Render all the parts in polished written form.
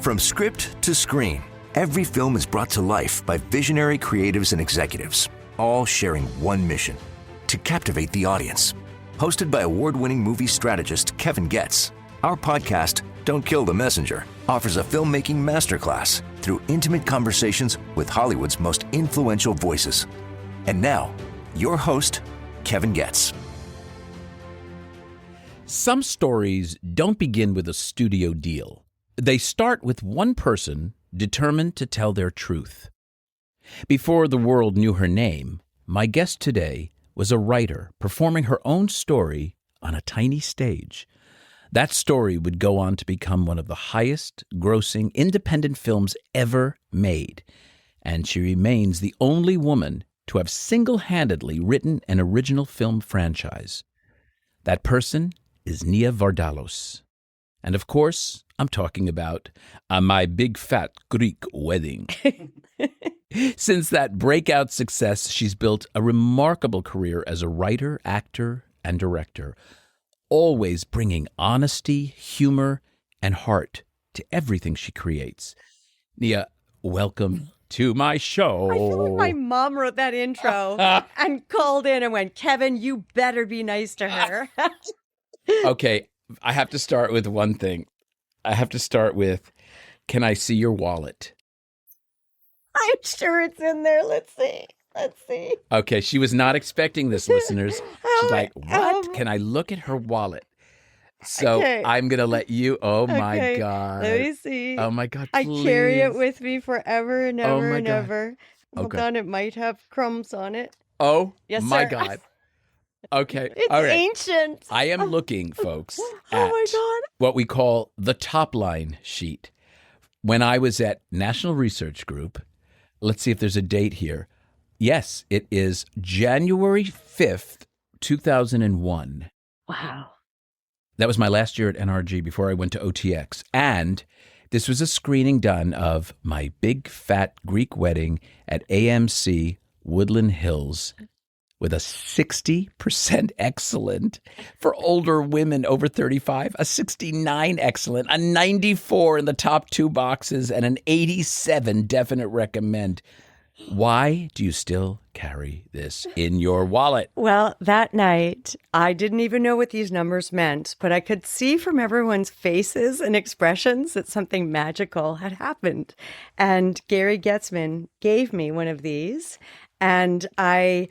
From script to screen, every film is brought to life by visionary creatives and executives, all sharing one mission: to captivate the audience. Hosted by award-winning movie strategist Kevin Goetz, our podcast, Don't Kill the Messenger, offers a filmmaking masterclass through intimate conversations with Hollywood's most influential voices. And now, your host, Kevin Goetz. Some stories don't begin with a studio deal. They start with one person determined to tell their truth. Before the world knew her name, my guest today was a writer performing her own story on a tiny stage. That story would go on to become one of the highest-grossing independent films ever made, and she remains the only woman to have single-handedly written an original film franchise. That person is Nia Vardalos. And of course, I'm talking about My Big Fat Greek Wedding. Since that breakout success, she's built a remarkable career as a writer, actor, and director, always bringing honesty, humor, and heart to everything she creates. Nia, welcome to my show. I feel like my mom wrote that intro and called in and went, Kevin, you better be nice to her. Okay, I have to start with one thing. I have to start with, can I see your wallet? I'm sure it's in there. Let's see. Okay, she was not expecting this, listeners. She's like, what? Can I look at her wallet? So okay. I'm going to let you. Oh, my Okay, God. let me see. Oh, my God, I please. carry it with me forever and ever my and God. ever. Hold Okay. on, it might have crumbs on it. Oh, Yes, my sir. God. Okay, It's all right. ancient. I am looking, folks, Oh at my God. what we call the Topline sheet. When I was at National Research Group, let's see if there's a date here. Yes, it is January 5th, 2001. Wow. That was my last year at NRG before I went to OTX. And this was a screening done of My Big Fat Greek Wedding at AMC Woodland Hills with a 60% excellent for older women over 35, a 69 excellent, a 94 in the top two boxes, and an 87 definite recommend. Why do you still carry this in your wallet? Well, that night, I didn't even know what these numbers meant, but I could see from everyone's faces and expressions that something magical had happened. And Gary Getzman gave me one of these, and I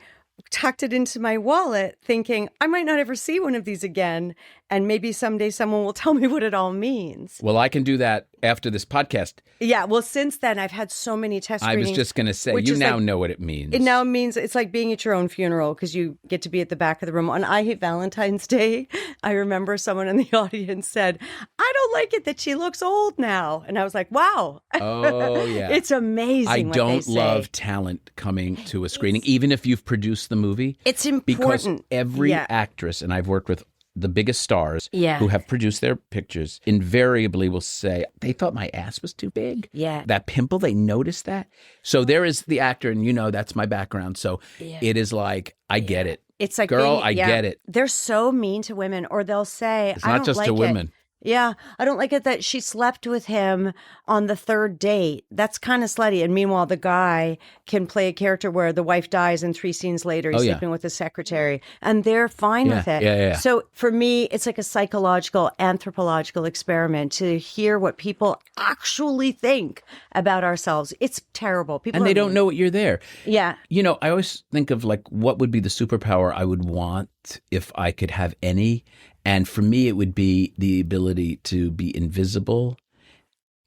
tucked it into my wallet thinking I might not ever see one of these again, and maybe someday someone will tell me what it all means. Well, I can do that after this podcast. Yeah, well, since then, I've had so many test I screenings. was just going to say, which you is now like- know what it means. It now means it's like being at your own funeral because you get to be at the back of the room. On I Hate Valentine's Day, I remember someone in the audience said, I don't like it that she looks old now. And I was like, wow. Oh, yeah. It's amazing I what they don't say. love talent coming to a screening, even if you've produced the movie. It's important. Because every Yeah. actress, and I've worked with the biggest stars Yeah. who have produced their pictures, invariably will say, they thought my ass was too big. Yeah. That pimple, they noticed that. So there is the actor, and you know that's my background. So it is like, I get it. It's like Girl, being- I yeah. get it. They're so mean to women, or they'll say, It's I not don't just like to it. women. Yeah, I don't like it that she slept with him on the third date. That's kind of slutty. And meanwhile, the guy can play a character where the wife dies and 3 scenes later he's Oh, yeah. sleeping with his secretary. And they're fine with it. Yeah. So for me, it's like a psychological, anthropological experiment to hear what people actually think about ourselves. It's terrible. People And they are don't mean. know what you're there. Yeah. You know, I always think of like, what would be the superpower I would want if I could have any? And for me, it would be the ability to be invisible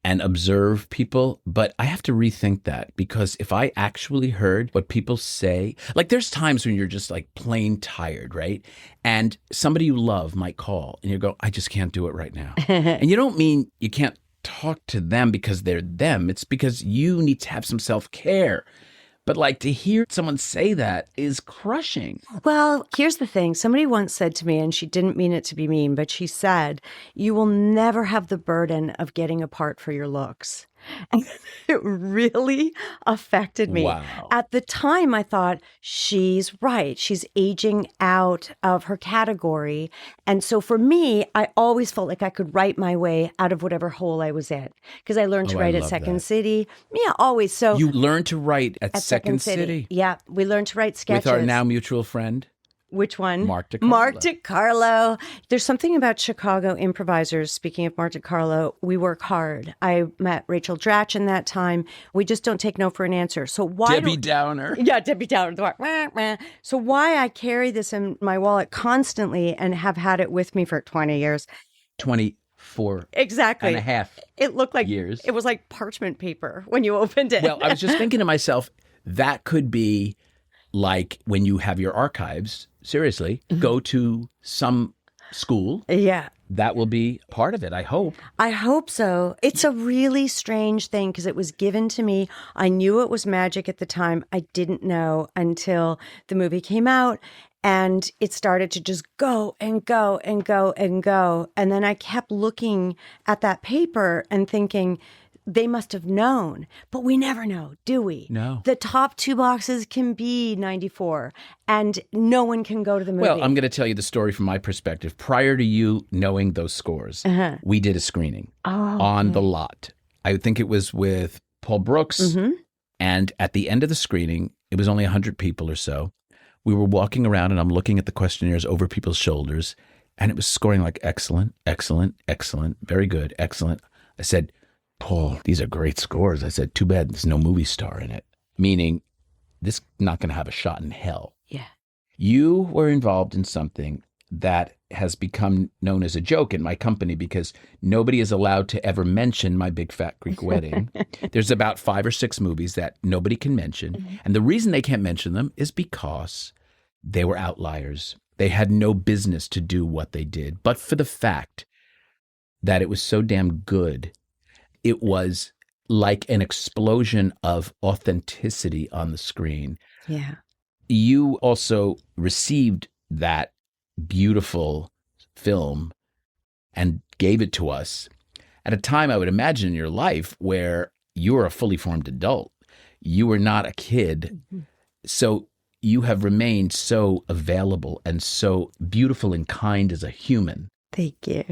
and observe people. But I have to rethink that, because if I actually heard what people say, like there's times when you're just like plain tired, right? And somebody you love might call and you go, I just can't do it right now. And you don't mean you can't talk to them because they're them. It's because you need to have some self-care. But like to hear someone say that is crushing. Well, here's the thing. Somebody once said to me, and she didn't mean it to be mean, but she said, you will never have the burden of getting a part for your looks. And it really affected me. Wow. At the time, I thought, she's right. She's aging out of her category. And so for me, I always felt like I could write my way out of whatever hole I was in because I learned to Oh, I write at love Second that. City. Yeah, always. So You learned to write at at Second City Yeah, we learned to write sketches. with our now mutual friend. Which one? Mark DiCarlo. Mark DiCarlo. There's something about Chicago improvisers. Speaking of Mark DiCarlo, we work hard. I met Rachel Dratch in that time. We just don't take no for an answer. So why Debbie Downer. Yeah, Debbie Downer. So why I carry this in my wallet constantly and have had it with me for 20 years. 24 Exactly. and a half. It looked like years. It was like parchment paper when you opened it. Well, I was just thinking to myself, that could be like when you have your archives, seriously, go to some school. Yeah. That will be part of it, I hope. I hope so. It's a really strange thing because it was given to me. I knew it was magic at the time. I didn't know until the movie came out and it started to just go and go and go and go. And then I kept looking at that paper and thinking, they must have known, but we never know, do we? No. The top 2 boxes can be 94 and no one can go to the movie. Well, I'm going to tell you the story from my perspective. Prior to you knowing those scores, we did a screening on the lot. I think it was with Paul Brooks. And at the end of the screening, it was only 100 people or so. We were walking around and I'm looking at the questionnaires over people's shoulders and it was scoring like excellent, excellent, excellent, very good, excellent. I said, Paul, these are great scores. I said, too bad there's no movie star in it. Meaning, this is not going to have a shot in hell. Yeah. You were involved in something that has become known as a joke in my company because nobody is allowed to ever mention My Big Fat Greek Wedding. There's about 5 or 6 movies that nobody can mention. And the reason they can't mention them is because they were outliers. They had no business to do what they did. But for the fact that it was so damn good, it was like an explosion of authenticity on the screen. Yeah. You also received that beautiful film and gave it to us at a time, I would imagine, in your life where you were a fully formed adult. You were not a kid. So you have remained so available and so beautiful and kind as a human. Thank you.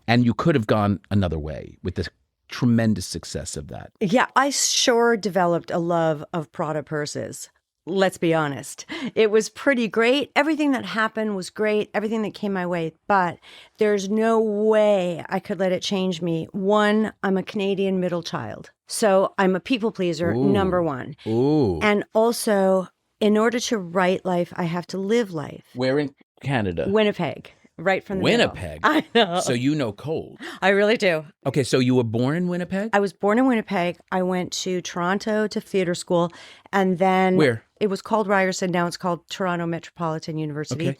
And you could have gone another way with the tremendous success of that. Yeah, I sure developed a love of Prada purses. Let's be honest. It was pretty great. Everything that happened was great. Everything that came my way. But there's no way I could let it change me. One, I'm a Canadian middle child. So I'm a people pleaser, number one. Ooh. And also, in order to write life, I have to live life. Where in Canada? Winnipeg. Right from the middle. Winnipeg? I know. So you know cold. I really do. Okay, so you were born in Winnipeg? I was born in Winnipeg. I went to Toronto to theater school. And then... Where? It was called Ryerson. Now it's called Toronto Metropolitan University. Okay.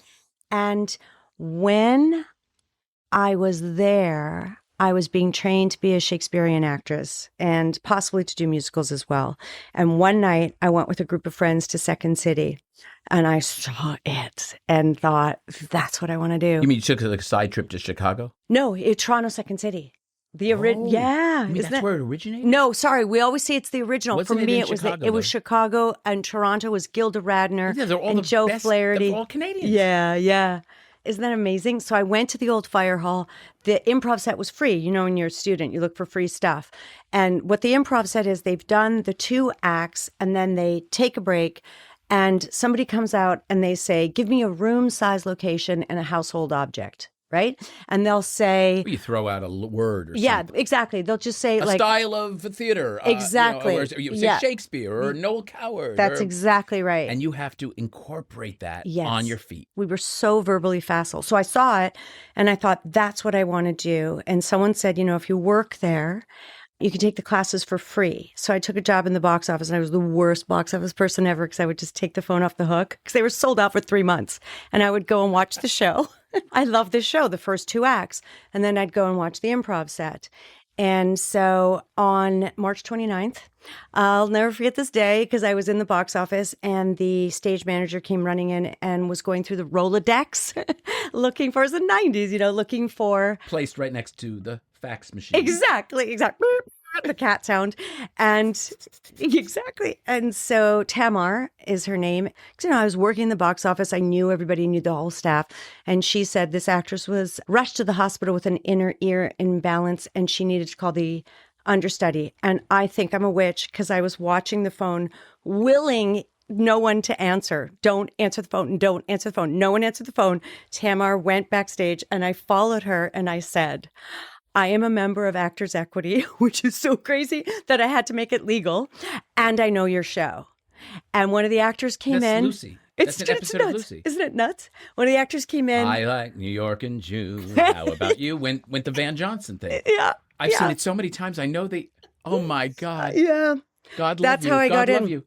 And when I was there, I was being trained to be a Shakespearean actress and possibly to do musicals as well. And one night I went with a group of friends to Second City and I saw it and thought, that's what I want to do. You mean you took like a side trip to Chicago? No, Toronto Second City. Yeah. You mean that's where it originated? No, sorry. We always say it's the original. Wasn't For it me, in it was Chicago, it was though? Chicago, and Toronto was Gilda Radner Yeah, they're all and the Joe best. Flaherty. They're all Canadians. Yeah. Isn't that amazing? So I went to the old fire hall. The improv set was free. You know, when you're a student, you look for free stuff. And what the improv set is, they've done the 2 acts, and then they take a break, and somebody comes out and they say, give me a room-size location and a household object. Right? And they'll say... You throw out a word or Yeah, something. exactly. They'll just say A like... style of theater. Exactly. Or you say Yeah. Shakespeare or Noel Coward. That's or- exactly right. And you have to incorporate that Yes. on your feet. We were so verbally facile. So I saw it and I thought, that's what I want to do. And someone said, if you work there, you can take the classes for free. So I took a job in the box office and I was the worst box office person ever because I would just take the phone off the hook because they were sold out for 3 months. And I would go and watch the show. I loved this show, the first 2 acts. And then I'd go and watch the improv set. And so on March 29th, I'll never forget this day because I was in the box office and the stage manager came running in and was going through the Rolodex looking for, it's the 90s, looking for... Placed right next to the fax machine. Exactly. the cat sound. And exactly. And so Tamar is her name. I was working in the box office. I knew everybody, knew the whole staff. And she said this actress was rushed to the hospital with an inner ear imbalance and she needed to call the understudy. And I think I'm a witch because I was watching the phone, willing no one to answer. Don't answer the phone. Don't answer the phone. No one answered the phone. Tamar went backstage and I followed her and I said, I am a member of Actors Equity, which is so crazy that I had to make it legal. And I know your show. And one of the actors came in. Lucy. That's an episode nuts. of Lucy. Isn't it nuts? One of the actors came in. I like New York in June. How about you? Went the Van Johnson thing. Yeah. I've seen it so many times. I know they. Oh my God. Yeah. God love That's you. how I God got love in. You.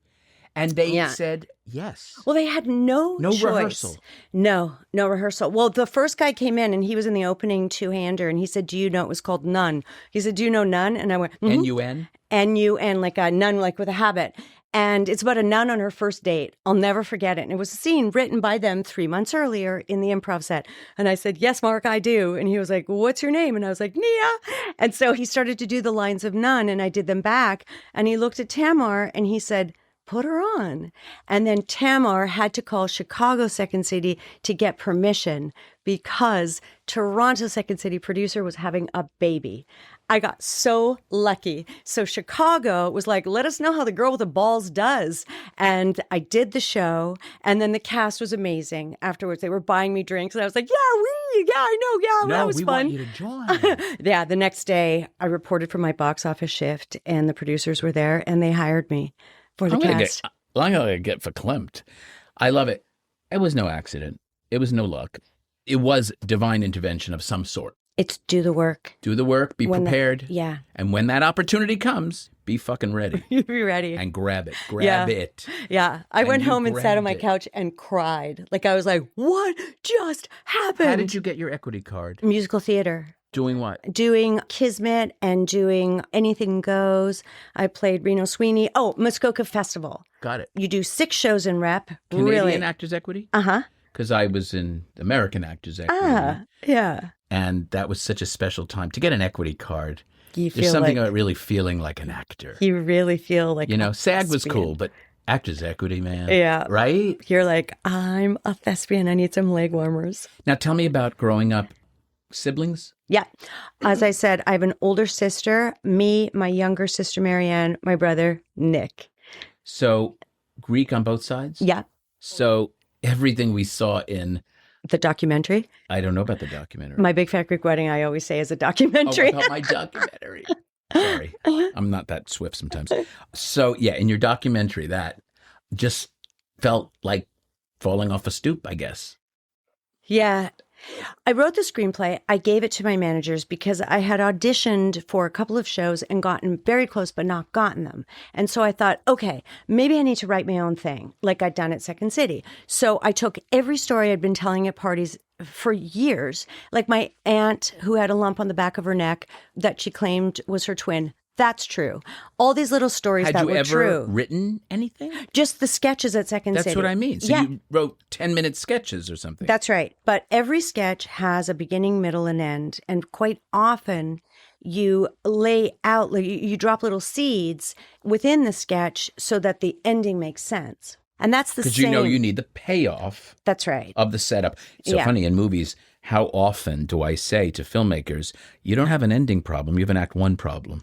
And they said yes. Well, they had no choice. Rehearsal. No rehearsal. Well, the first guy came in and he was in the opening two-hander and he said, do you know, it was called Nun. He said, do you know Nun? And I went, N-U-N? N-U-N, like a nun, like with a habit. And it's about a nun on her first date. I'll never forget it. And it was a scene written by them 3 months earlier in the improv set. And I said, yes, Mark, I do. And he was like, what's your name? And I was like, Nia. And so he started to do the lines of Nun and I did them back. And he looked at Tamar and he said, put her on. And then Tamar had to call Chicago Second City to get permission because Toronto Second City producer was having a baby. I got so lucky. So Chicago was like, let us know how the girl with the balls does. And I did the show. And then the cast was amazing. Afterwards, they were buying me drinks. And I was like, I know. Yeah, that was fun. No, we want you to join. Yeah, the next day, I reported for my box office shift and the producers were there and they hired me. For the cast. I'm going to get verklempt. I love it. It was no accident. It was no luck. It was divine intervention of some sort. It's do the work. Do the work. Be prepared. Yeah. And when that opportunity comes, be fucking ready. You be ready. And grab it. Grab it. Yeah. I went home and sat on my couch and cried. Like I was like, what just happened? How did you get your equity card? Musical theater. Doing what? Doing Kismet and doing Anything Goes. I played Reno Sweeney. Oh, Muskoka Festival. Got it. You do 6 shows in rep. Canadian Actors Equity? Uh-huh. Because I was in American Actors Equity. Yeah. And that was such a special time. To get an equity card, There's something about really feeling like an actor. You really feel like SAG was cool, but Actors Equity, man. Yeah. Right? You're like, I'm a thespian. I need some leg warmers. Now tell me about growing up. Siblings? Yeah. As I said, I have an older sister, me, my younger sister, Marianne, my brother, Nick. So Greek on both sides? Yeah. So everything we saw in... The documentary? I don't know about the documentary. My Big Fat Greek Wedding, I always say, is a documentary. Oh, about my documentary. Sorry. I'm not that swift sometimes. So yeah, in your documentary, that just felt like falling off a stoop, I guess. Yeah. I wrote the screenplay. I gave it to my managers because I had auditioned for a couple of shows and gotten very close, but not gotten them. And so I thought, okay, maybe I need to write my own thing like I'd done at Second City. So I took every story I'd been telling at parties for years, like my aunt who had a lump on the back of her neck that she claimed was her twin. That's true. All these little stories that were true. Had you ever written anything? Just the sketches at Second City. That's what I mean. So you wrote 10-minute sketches or something. That's right. But every sketch has a beginning, middle, and end. And quite often you lay out, you drop little seeds within the sketch so that the ending makes sense. And that's the same. Because you need the payoff. That's right. Of the setup. It's so funny in movies. How often do I say to filmmakers, you don't have an ending problem, you have an act one problem.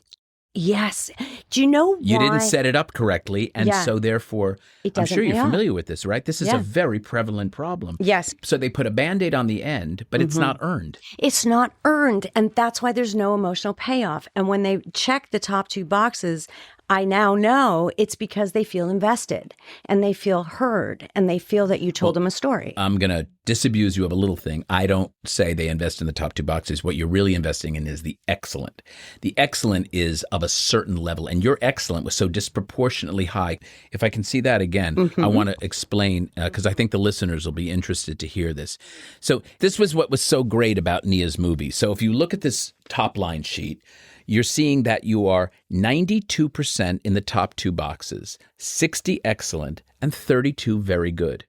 Yes. Do you know why? You didn't set it up correctly, and so therefore, I'm sure you're familiar with this, right? This is a very prevalent problem. Yes. So they put a Band-Aid on the end, but it's not earned. It's not earned, and that's why there's no emotional payoff. And when they check the top 2 boxes, I now know it's because they feel invested and they feel heard and they feel that you told them a story. I'm going to disabuse you of a little thing. I don't say they invest in the top 2 boxes. What you're really investing in is the excellent. The excellent is of a certain level, and your excellent was so disproportionately high. If I can see that again, I want to explain, because I think the listeners will be interested to hear this. So this was what was so great about Nia's movie. So if you look at this top line sheet, you're seeing that you are 92% in the top 2 boxes, 60 excellent, and 32 very good.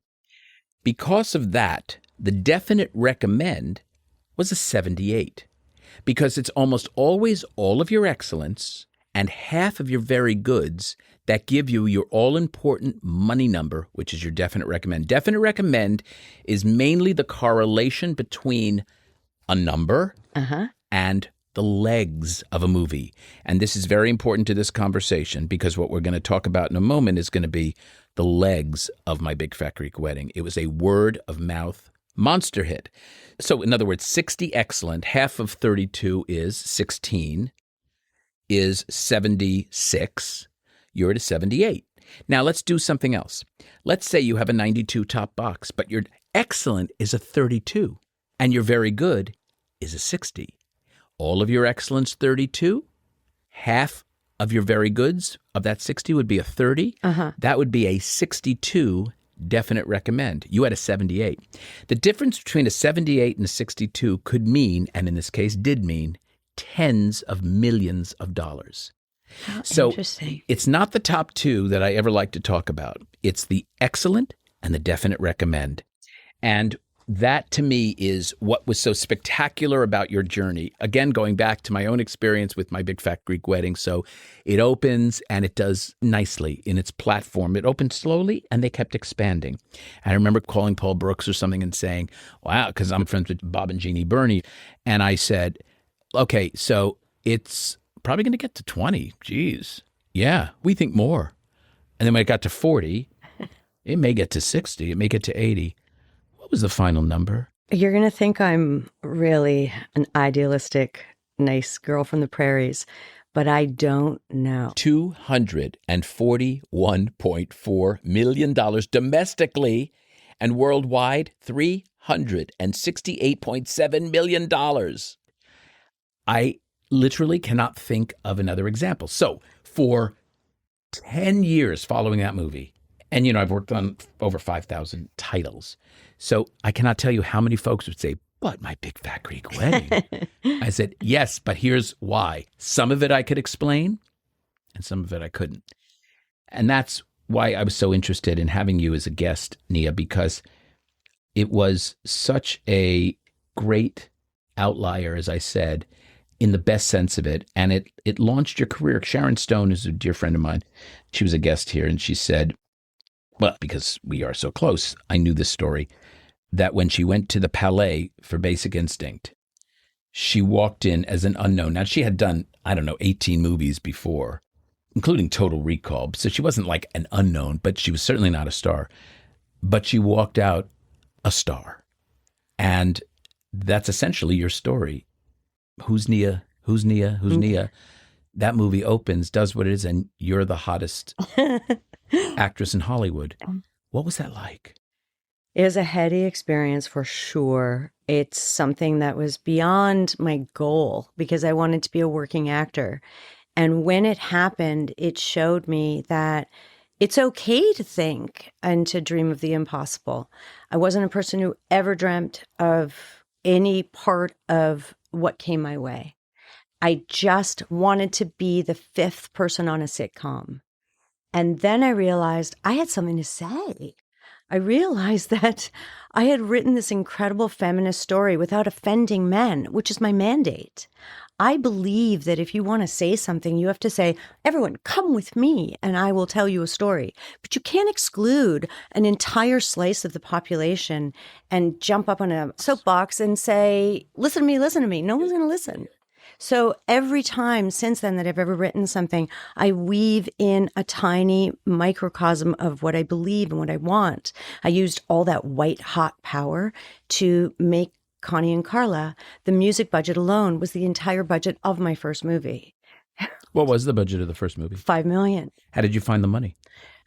Because of that, the definite recommend was a 78, because it's almost always all of your excellence and half of your very goods that give you your all-important money number, which is your definite recommend. Definite recommend is mainly the correlation between a number and the legs of a movie. And this is very important to this conversation because what we're going to talk about in a moment is going to be the legs of My Big Fat Greek Wedding. It was a word of mouth monster hit. So in other words, 60 excellent, half of 32 is 16, is 76. You're at a 78. Now let's do something else. Let's say you have a 92 top box, but your excellent is a 32 and your very good is a 60. All of your excellence 32, half of your very goods of that 60 would be a 30. That would be a 62 definite recommend. You had a 78. The difference between a 78 and a 62 could mean, and in this case did mean, tens of millions of dollars. So Interesting. it's not the top two that I ever like to talk about. It's the excellent and the definite recommend. And that to me is what was so spectacular about your journey. Again, going back to my own experience with My Big Fat Greek Wedding. So it opens and it does nicely in its platform. It opened slowly and they kept expanding. And I remember calling Paul Brooks or something and saying, wow, because I'm friends with Bob and Jeannie Burney. And I said, okay, so it's probably going to get to 20. Geez. Yeah, we think more. And then when it got to 40, it may get to 60. It may get to 80. What was the final number? You're going to think I'm really an idealistic, nice girl from the prairies, but I don't know. $241.4 million domestically, and worldwide, $368.7 million. I literally cannot think of another example. So for 10 years following that movie, and, you know, I've worked on over 5,000 titles. So I cannot tell you how many folks would say, but My Big Fat Greek Wedding. I said, yes, but here's why. Some of it I could explain and some of it I couldn't. And that's why I was so interested in having you as a guest, Nia, because it was such a great outlier, as I said, in the best sense of it. And it launched your career. Sharon Stone is a dear friend of mine. She was a guest here and she said, well, because we are so close, I knew this story, that when she went to the Palais for Basic Instinct, she walked in as an unknown. Now, she had done, 18 movies before, including Total Recall. So she wasn't like an unknown, but she was certainly not a star. But she walked out a star. And that's essentially your story. Who's Nia? Who's Nia? Who's Nia? That movie opens, does what it is, and you're the hottest actress in Hollywood. What was that like? It was a heady experience for sure. It's something that was beyond my goal because I wanted to be a working actor. And when it happened, it showed me that it's okay to think and to dream of the impossible. I wasn't a person who ever dreamt of any part of what came my way. I just wanted to be the fifth person on a sitcom. And then I realized I had something to say. I realized that I had written this incredible feminist story without offending men, which is my mandate. I believe that if you want to say something, you have to say, everyone, come with me and I will tell you a story. But you can't exclude an entire slice of the population and jump up on a soapbox and say, listen to me, listen to me. No one's going to listen. So every time since then that I've ever written something, I weave in a tiny microcosm of what I believe and what I want. I used all that white hot power to make Connie and Carla. The music budget alone was the entire budget of my first movie. What was the budget of the first movie? $5 million. How did you find the money?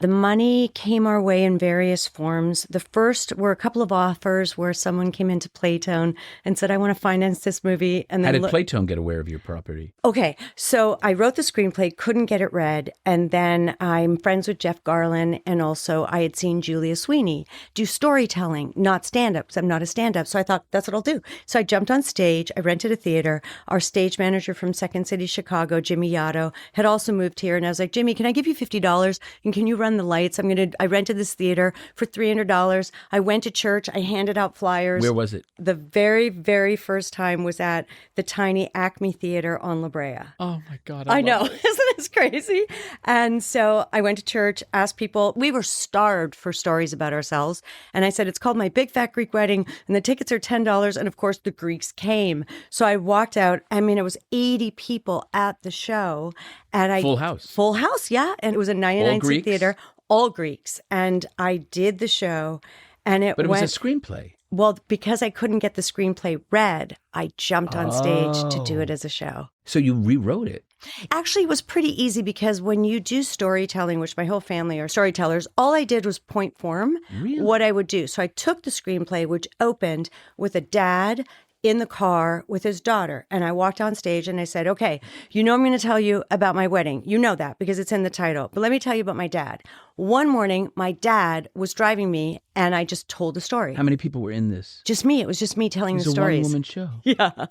The money came our way in various forms. The first were a couple of offers where someone came into Playtone and said, I want to finance this movie. And then how did Playtone get aware of your property? Okay, so I wrote the screenplay, couldn't get it read. And then I'm friends with Jeff Garlin. And also I had seen Julia Sweeney do storytelling, not stand-up, because I'm not a stand-up. So I thought, that's what I'll do. So I jumped on stage. I rented a theater. Our stage manager from Second City, Chicago, Jimmy Yotto, had also moved here. And I was like, Jimmy, can I give you $50? And can you run on the lights. I rented this theater for $300. I went to church. I handed out flyers. Where was it? The very, very first time was at the tiny Acme Theater on La Brea. Oh my God. I know. Isn't this crazy? And so I went to church, asked people. We were starved for stories about ourselves. And I said, it's called My Big Fat Greek Wedding. And the tickets are $10. And of course, the Greeks came. So I walked out. I mean, it was 80 people at the show. And Full house. Full house, yeah. And it was a 99-seat theater, all Greeks. And I did the show. And But it was a screenplay. Well, because I couldn't get the screenplay read, I jumped on stage to do it as a show. So you rewrote it. Actually, it was pretty easy because when you do storytelling, which my whole family are storytellers, all I did was point form what I would do. So I took the screenplay, which opened with a dad in the car with his daughter. And I walked on stage and I said, okay, I'm going to tell you about my wedding. You know that because it's in the title. But let me tell you about my dad. One morning, my dad was driving me and I just told the story. How many people were in this? Just me. It was just me telling the stories. It was a one-woman show.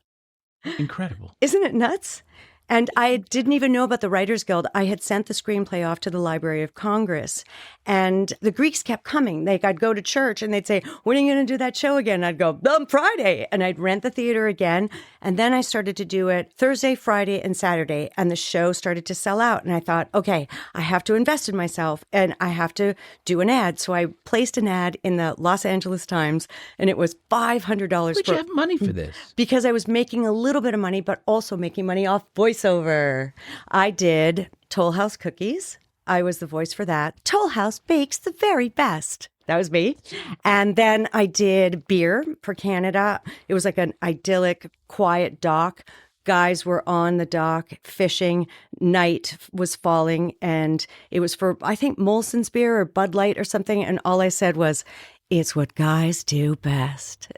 Yeah. Incredible. Isn't it nuts? And I didn't even know about the Writers Guild. I had sent the screenplay off to the Library of Congress. And the Greeks kept coming. I'd go to church and they'd say, when are you going to do that show again? I'd go, on Friday. And I'd rent the theater again. And then I started to do it Thursday, Friday, and Saturday. And the show started to sell out. And I thought, okay, I have to invest in myself and I have to do an ad. So I placed an ad in the Los Angeles Times and it was $500. Would you have money for this? Because I was making a little bit of money, but also making money off voiceover. I did Toll House cookies. I was the voice for that. Toll House bakes the very best. That was me. And then I did beer for Canada. It was like an idyllic, quiet dock. Guys were on the dock fishing. Night was falling. And it was for, I think, Molson's beer or Bud Light or something. And all I said was, it's what guys do best.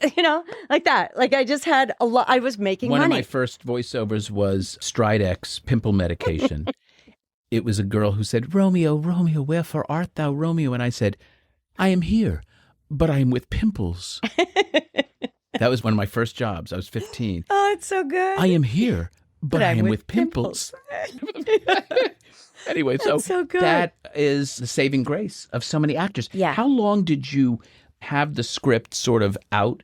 Like that. Like I just had a lot. I was making money. One of my first voiceovers was Stridex pimple medication. It was a girl who said, Romeo, Romeo, wherefore art thou, Romeo? And I said, I am here, but I am with pimples. That was one of my first jobs. I was 15. Oh, it's so good. I am here, but I am with pimples. Anyway, so good. That is the saving grace of so many actors. Yeah. How long did you have the script sort of out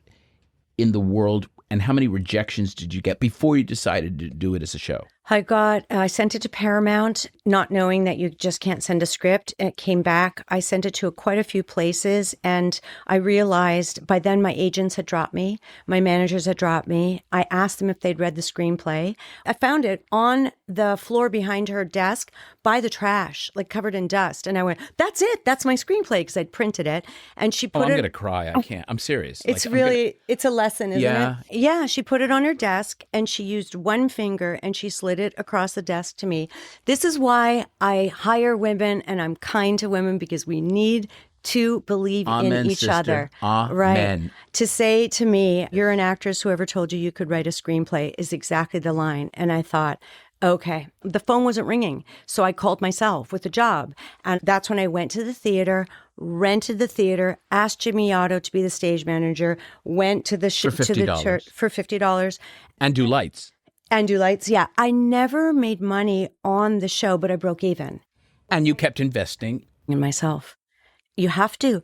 in the world, and how many rejections did you get before you decided to do it as a show? I sent it to Paramount, not knowing that you just can't send a script. It came back. I sent it to quite a few places, and I realized by then my agents had dropped me. My managers had dropped me. I asked them if they'd read the screenplay. I found it on the floor behind her desk by the trash, like covered in dust. And I went, that's it. That's my screenplay, because I'd printed it. And she put I'm going to cry. I can't. I'm serious. It's it's a lesson, isn't Yeah. it? Yeah. She put it on her desk and she used one finger and she slid it across the desk to me. This is why I hire women and I'm kind to women, because we need to believe Amen, in each sister. other. Amen. Right. To say to me, you're an actress, whoever told you you could write a screenplay, is exactly the line. And I thought, okay, the phone wasn't ringing. So I called myself with a job. And that's when I went to the theater, rented the theater, asked Jimmy Otto to be the stage manager, went to the For to the $50. church for $50. And do lights. And do lights. Yeah. I never made money on the show, but I broke even And you kept investing. in myself. You have to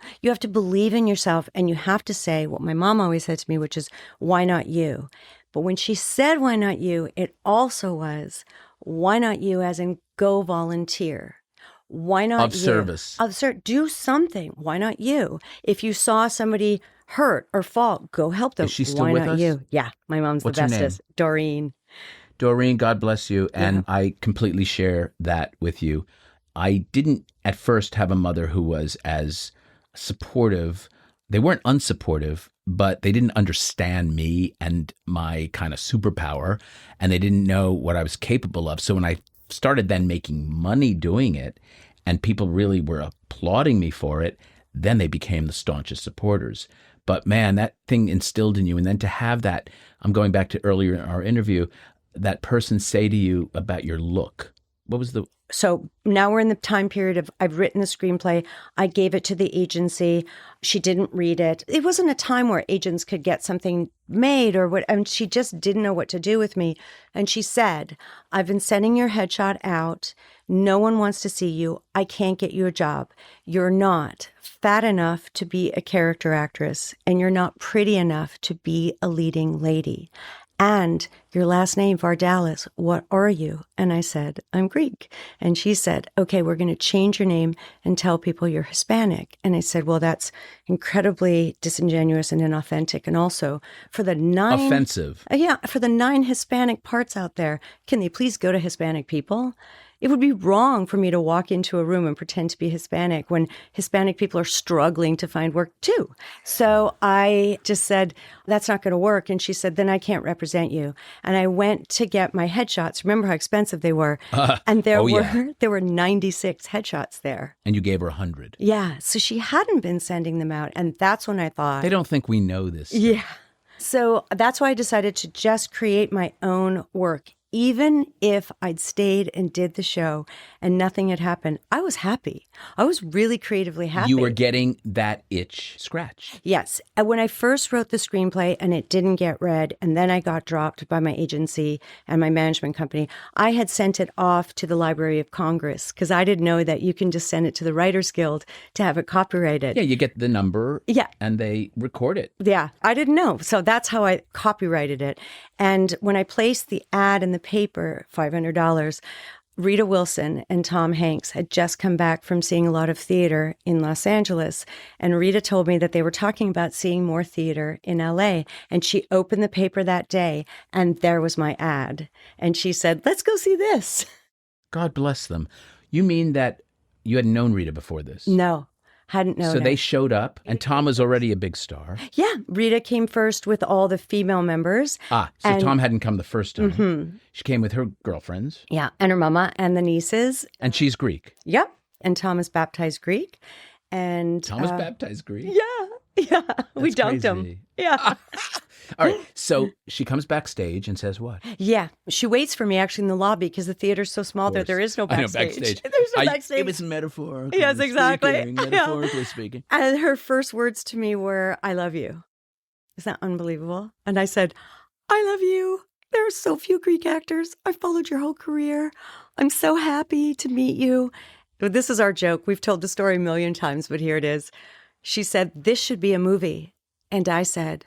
believe in yourself, and you have to say what my mom always said to me, which is, why not you? But when she said, why not you? It also was, why not you, as in go volunteer? Why not Of service. Do something. Why not you? If you saw somebody hurt or fall, go help them. Is she still Why with not us? you? Yeah. My mom's What's the her name? bestest. Doreen. Doreen, God bless you. And I completely share that with you. I didn't at first have a mother who was as supportive. They weren't unsupportive, but they didn't understand me and my kind of superpower, and they didn't know what I was capable of. So when I started then making money doing it, and people really were applauding me for it, then they became the staunchest supporters. But man, that thing instilled in you. And then to have that, I'm going back to earlier in our interview, that person say to you about your look, What was the... So now we're in the time period of I've written the screenplay. I gave it to the agency. She didn't read it. It wasn't a time where agents could get something made or what. And she just didn't know what to do with me. And she said, I've been sending your headshot out. No one wants to see you. I can't get you a job. You're not fat enough to be a character actress, and you're not pretty enough to be a leading lady. And your last name, Vardalos, what are you? And I said, I'm Greek. And she said, okay, we're going to change your name and tell people you're Hispanic. And I said, well, that's incredibly disingenuous and inauthentic. And also for the 9... Offensive. For the 9 Hispanic parts out there, can they please go to Hispanic people? It would be wrong for me to walk into a room and pretend to be Hispanic when Hispanic people are struggling to find work too. So I just said, that's not going to work. And she said, then I can't represent you. And I went to get my headshots. Remember how expensive they were? And there were 96 headshots there. And you gave her 100. Yeah. So she hadn't been sending them out. And that's when I thought, they don't think we know this. Yeah. So that's why I decided to just create my own work. Even if I'd stayed and did the show and nothing had happened, I was happy. I was really creatively happy. You were getting that itch scratched. Yes. And when I first wrote the screenplay and it didn't get read, and then I got dropped by my agency and my management company, I had sent it off to the Library of Congress because I didn't know that you can just send it to the Writers Guild to have it copyrighted. Yeah, you get the number and they record it. Yeah, I didn't know. So that's how I copyrighted it. And when I placed the ad in the paper, $500, Rita Wilson and Tom Hanks had just come back from seeing a lot of theater in Los Angeles. And Rita told me that they were talking about seeing more theater in LA. And she opened the paper that day and there was my ad. And she said, let's go see this. God bless them. You mean that you hadn't known Rita before this? No. Hadn't known. So they it. showed up, and Tom was already a big star. Yeah. Rita came first with all the female members. So Tom hadn't come the first time. Mm-hmm. She came with her girlfriends. Yeah. And her mama and the nieces. And she's Greek. Yep. And Tom is baptized Greek. And Thomas baptized Greek? Yeah. Yeah. We dunked him. Yeah. All right. So she comes backstage and says what? Yeah. She waits for me actually in the lobby because the theater's so small that there is no backstage. I know, backstage. There's no backstage. It was metaphorically Yes, exactly. speaking. Metaphorically speaking. And her first words to me were, I love you. Isn't that unbelievable? And I said, I love you. There are so few Greek actors. I've followed your whole career. I'm so happy to meet you. This is our joke. We've told the story a million times, but here it is. She said, this should be a movie. And I said,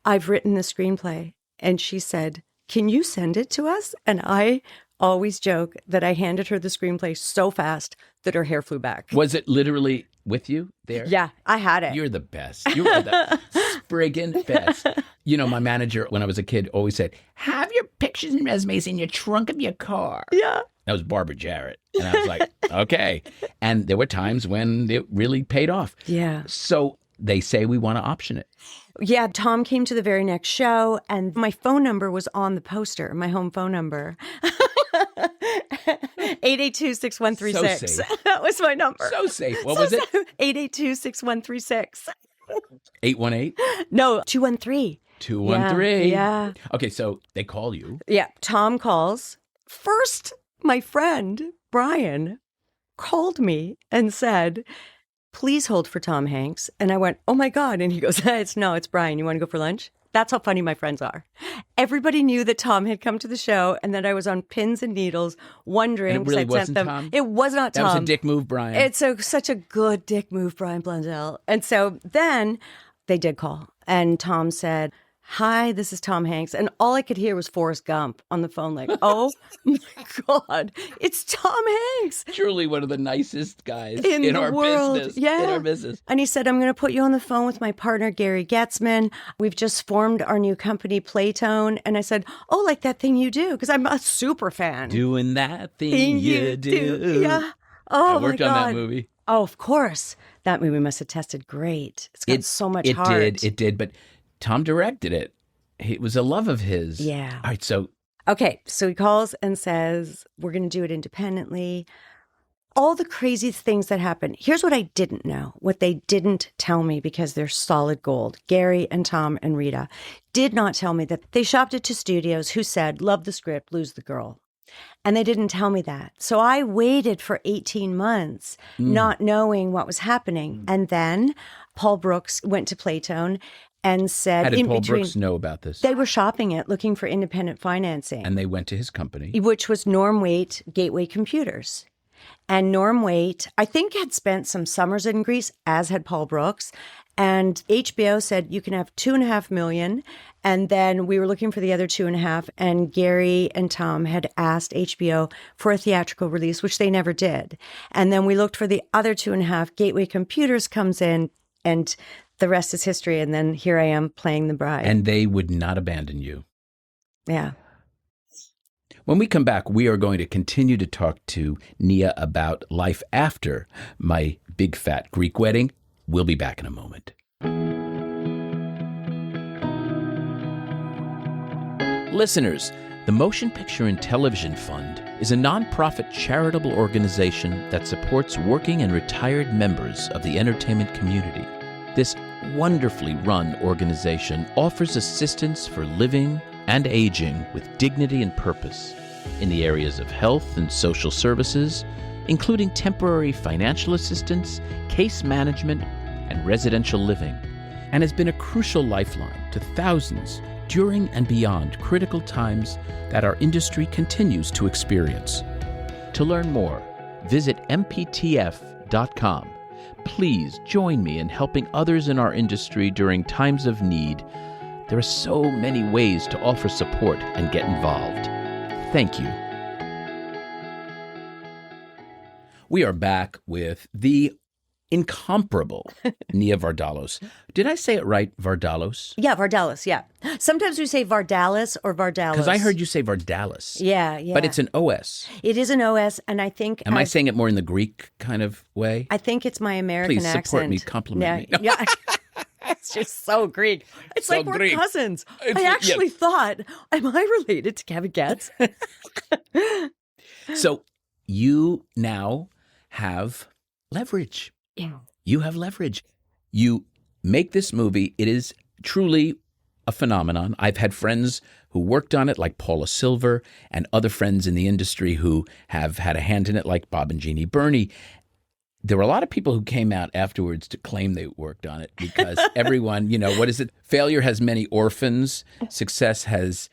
I've written the screenplay. And she said, can you send it to us? And I always joke that I handed her the screenplay so fast that her hair flew back. Was it literally with you there? Yeah, I had it. You're the best. You are the spriggin' best. You know, my manager, when I was a kid, always said, have your pictures and resumes in your trunk of your car. Yeah. That was Barbara Jarrett. And I was like, okay. And there were times when it really paid off. Yeah. So they say we want to option it. Yeah, Tom came to the very next show, and my phone number was on the poster, my home phone number. 882-6136. So safe. That was my number. So safe. What was it? 882-6136. 818? No, 213. 213. Yeah. Okay, so they call you. Yeah, Tom calls. First, my friend, Brian, called me and said, please hold for Tom Hanks. And I went, oh my God. And he goes, it's Brian. You want to go for lunch? That's how funny my friends are. Everybody knew that Tom had come to the show and that I was on pins and needles wondering. And it really wasn't Tom? It was not Tom. That was a dick move, Brian. It's such a good dick move, Brian Blundell. And so then they did call. And Tom said, hi, this is Tom Hanks. And all I could hear was Forrest Gump on the phone, like, oh my God, it's Tom Hanks. Truly one of the nicest guys in our world. business. Yeah. In our business. And he said, I'm going to put you on the phone with my partner, Gary Getzman. We've just formed our new company, Playtone. And I said, oh, like that thing you do, because I'm a super fan. Doing that thing you do. Yeah. Oh, I worked my God. on that movie. Oh, of course. That movie must have tested great. It's got so much heart. It did. But Tom directed it. It was a love of his. Yeah. All right, so. Okay, so he calls and says, we're going to do it independently. All the crazy things that happened. Here's what I didn't know, what they didn't tell me because they're solid gold. Gary and Tom and Rita did not tell me that they shopped it to studios who said, love the script, lose the girl. And they didn't tell me that. So I waited for 18 months, not knowing what was happening. And then Paul Brooks went to Playtone and said, How did Paul Brooks know about this? They were shopping it, looking for independent financing. And they went to his company. Which was Norm Waite Gateway Computers. And Norm Waite, I think, had spent some summers in Greece, as had Paul Brooks. And HBO said, you can have $2.5 million. And then we were looking for the other 2.5. And Gary and Tom had asked HBO for a theatrical release, which they never did. And then we looked for the other 2.5. Gateway Computers comes in, and the rest is history. And then here I am playing the bride. And they would not abandon you. Yeah. When we come back, we are going to continue to talk to Nia about life after my big fat Greek wedding. We'll be back in a moment. Listeners, the Motion Picture and Television Fund is a nonprofit charitable organization that supports working and retired members of the entertainment community. This wonderfully run organization offers assistance for living and aging with dignity and purpose in the areas of health and social services, including temporary financial assistance, case management, and residential living, and has been a crucial lifeline to thousands during and beyond critical times that our industry continues to experience. To learn more, visit mptf.com. Please join me in helping others in our industry during times of need. There are so many ways to offer support and get involved. Thank you. We are back with the incomparable Nia Vardalos. Did I say it right, Vardalos? Yeah, Vardalos, yeah. Sometimes we say Vardalos or Vardalos. Because I heard you say Vardalos. Yeah, yeah. But it's an OS. It is an OS, and I think... Am I saying it more in the Greek kind of way? I think it's my American accent. Please support me, compliment me. Yeah. It's just so Greek. It's So like we're Greek. cousins. It's- I actually thought, am I related to Kevin Goetz? So you now have leverage. Yeah. You have leverage. You make this movie. It is truly a phenomenon. I've had friends who worked on it, like Paula Silver, and other friends in the industry who have had a hand in it, like Bob and Jeannie Burney. There were a lot of people who came out afterwards to claim they worked on it because everyone, what is it? Failure has many orphans. Success has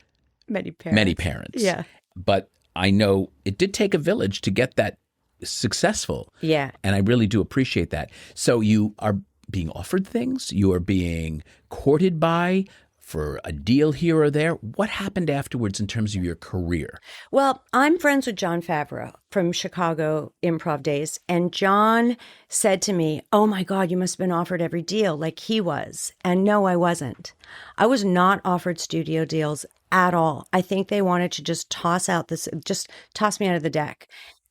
Many parents. many parents. Yeah. But I know it did take a village to get that successful. Yeah. And I really do appreciate that. So you are being offered things. You are being courted by for a deal here or there. What happened afterwards in terms of your career? Well, I'm friends with Jon Favreau from Chicago improv days. And John said to me, oh my God, you must have been offered every deal like he was. And no, I wasn't. I was not offered studio deals at all. I think they wanted to just toss me out of the deck.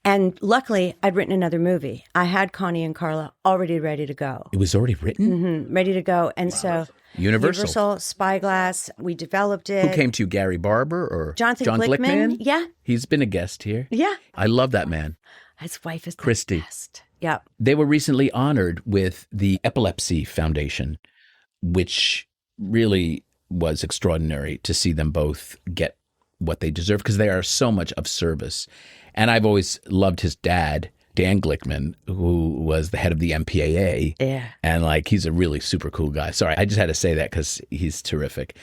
And luckily, I'd written another movie. I had Connie and Carla already ready to go. It was already written? Ready to go. And so Universal, Spyglass, we developed it. Who came to you, Gary Barber or Jonathan John Glickman? Yeah. He's been a guest here. Yeah. I love that man. His wife is Christy. the best. Yeah. They were recently honored with the Epilepsy Foundation, which really was extraordinary to see them both get what they deserve because they are so much of service. And I've always loved his dad, Dan Glickman, who was the head of the MPAA. Yeah. And he's a really super cool guy. Sorry, I just had to say that because he's terrific.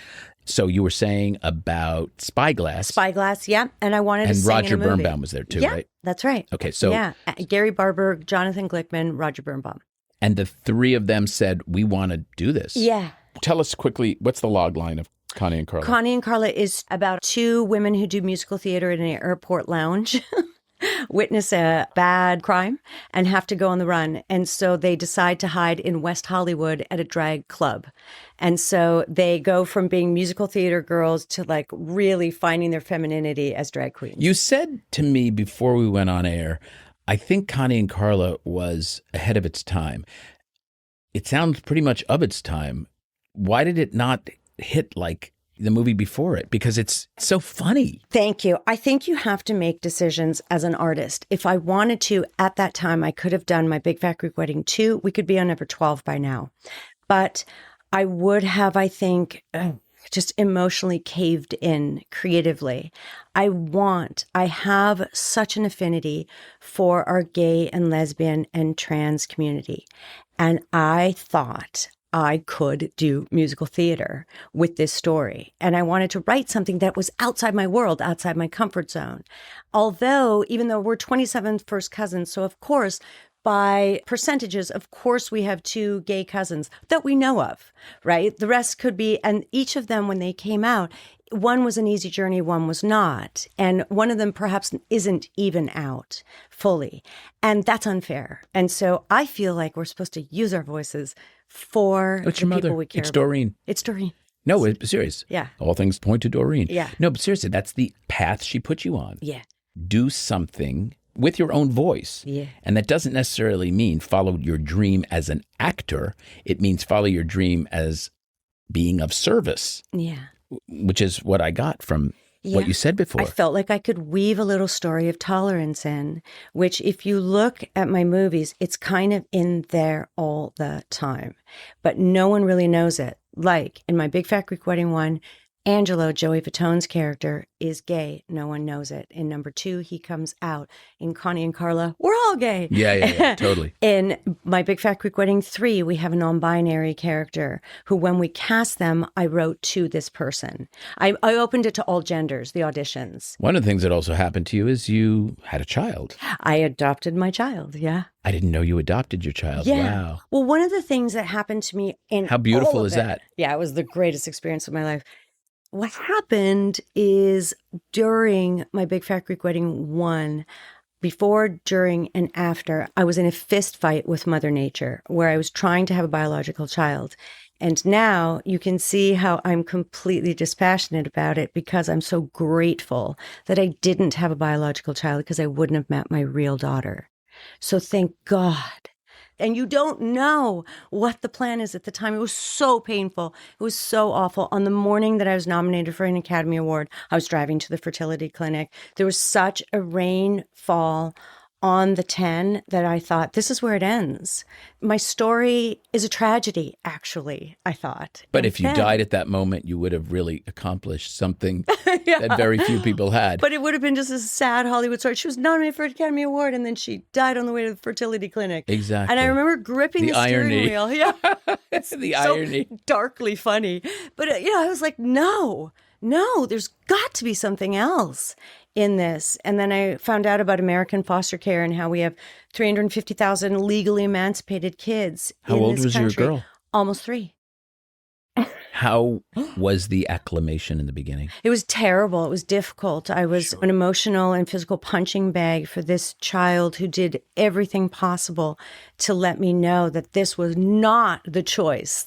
So you were saying about Spyglass. Spyglass, yeah. And I wanted to And sing Roger in a movie. Birnbaum was there too, Yeah, right? that's right. Okay, so... Yeah. Gary Barber, Jonathan Glickman, Roger Birnbaum. And the three of them said, we want to do this. Yeah. Tell us quickly, what's the log line of Connie and Carla? Connie and Carla is about two women who do musical theater in an airport lounge, witness a bad crime, and have to go on the run. And so they decide to hide in West Hollywood at a drag club. And so they go from being musical theater girls to really finding their femininity as drag queens. You said to me before we went on air, I think Connie and Carla was ahead of its time. It sounds pretty much of its time. Why did it not hit like the movie before it? Because it's so funny. Thank you. I think you have to make decisions as an artist. If I wanted to, at that time, I could have done My Big Fat Greek Wedding 2. We could be on number 12 by now. But I would have, I think, just emotionally caved in creatively. I have such an affinity for our gay and lesbian and trans community. And I thought I could do musical theater with this story. And I wanted to write something that was outside my world, outside my comfort zone. Even though we're 27 first cousins, so of course, by percentages, of course, we have 2 gay cousins that we know of, right? The rest could be, and each of them, when they came out, one was an easy journey, one was not. And one of them perhaps isn't even out fully. And that's unfair. And so I feel like we're supposed to use our voices for What's the your people mother? we care It's about. Doreen. It's Doreen. No, it's serious. Yeah. All things point to Doreen. Yeah. No, but seriously, that's the path she put you on. Yeah. Do something with your own voice. Yeah. And that doesn't necessarily mean follow your dream as an actor. It means follow your dream as being of service, Yeah. which is what I got from what you said before. I felt like I could weave a little story of tolerance in, which if you look at my movies, it's kind of in there all the time, but no one really knows it. Like in my Big Fat Greek Wedding one, Angelo, Joey Fatone's character, is gay. No one knows it. In number 2, he comes out. In Connie and Carla, we're all gay. Yeah, totally. In my Big Fat Greek Wedding 3, we have a non-binary character who, when we cast them, I wrote to this person. I opened it to all genders, the auditions. One of the things that also happened to you is you had a child. I adopted my child, yeah. I didn't know you adopted your child. Yeah. Wow. Well, one of the things that happened to me in How beautiful all of is it- that? Yeah, it was the greatest experience of my life. What happened is during my Big Fat Greek Wedding 1, before, during, and after, I was in a fist fight with Mother Nature where I was trying to have a biological child. And now you can see how I'm completely dispassionate about it because I'm so grateful that I didn't have a biological child because I wouldn't have met my real daughter. So thank God. And you don't know what the plan is at the time. It was so painful. It was so awful. On the morning that I was nominated for an Academy Award, I was driving to the fertility clinic. There was such a rainfall on the 10 that I thought, this is where it ends. My story is a tragedy, actually, I thought. But And if you then- died at that moment, you would have really accomplished something that very few people had. But it would have been just a sad Hollywood story. She was nominated for an Academy Award, and then she died on the way to the fertility clinic. Exactly. And I remember gripping The the steering irony. wheel. Yeah. The so irony. darkly funny. But, I was like, no, there's got to be something else in this. And then I found out about American foster care and how we have 350,000 legally emancipated kids How in old this was your country. girl? Almost 3. How was the acclimation in the beginning? It was terrible. It was difficult. I was an emotional and physical punching bag for this child who did everything possible to let me know that this was not the choice.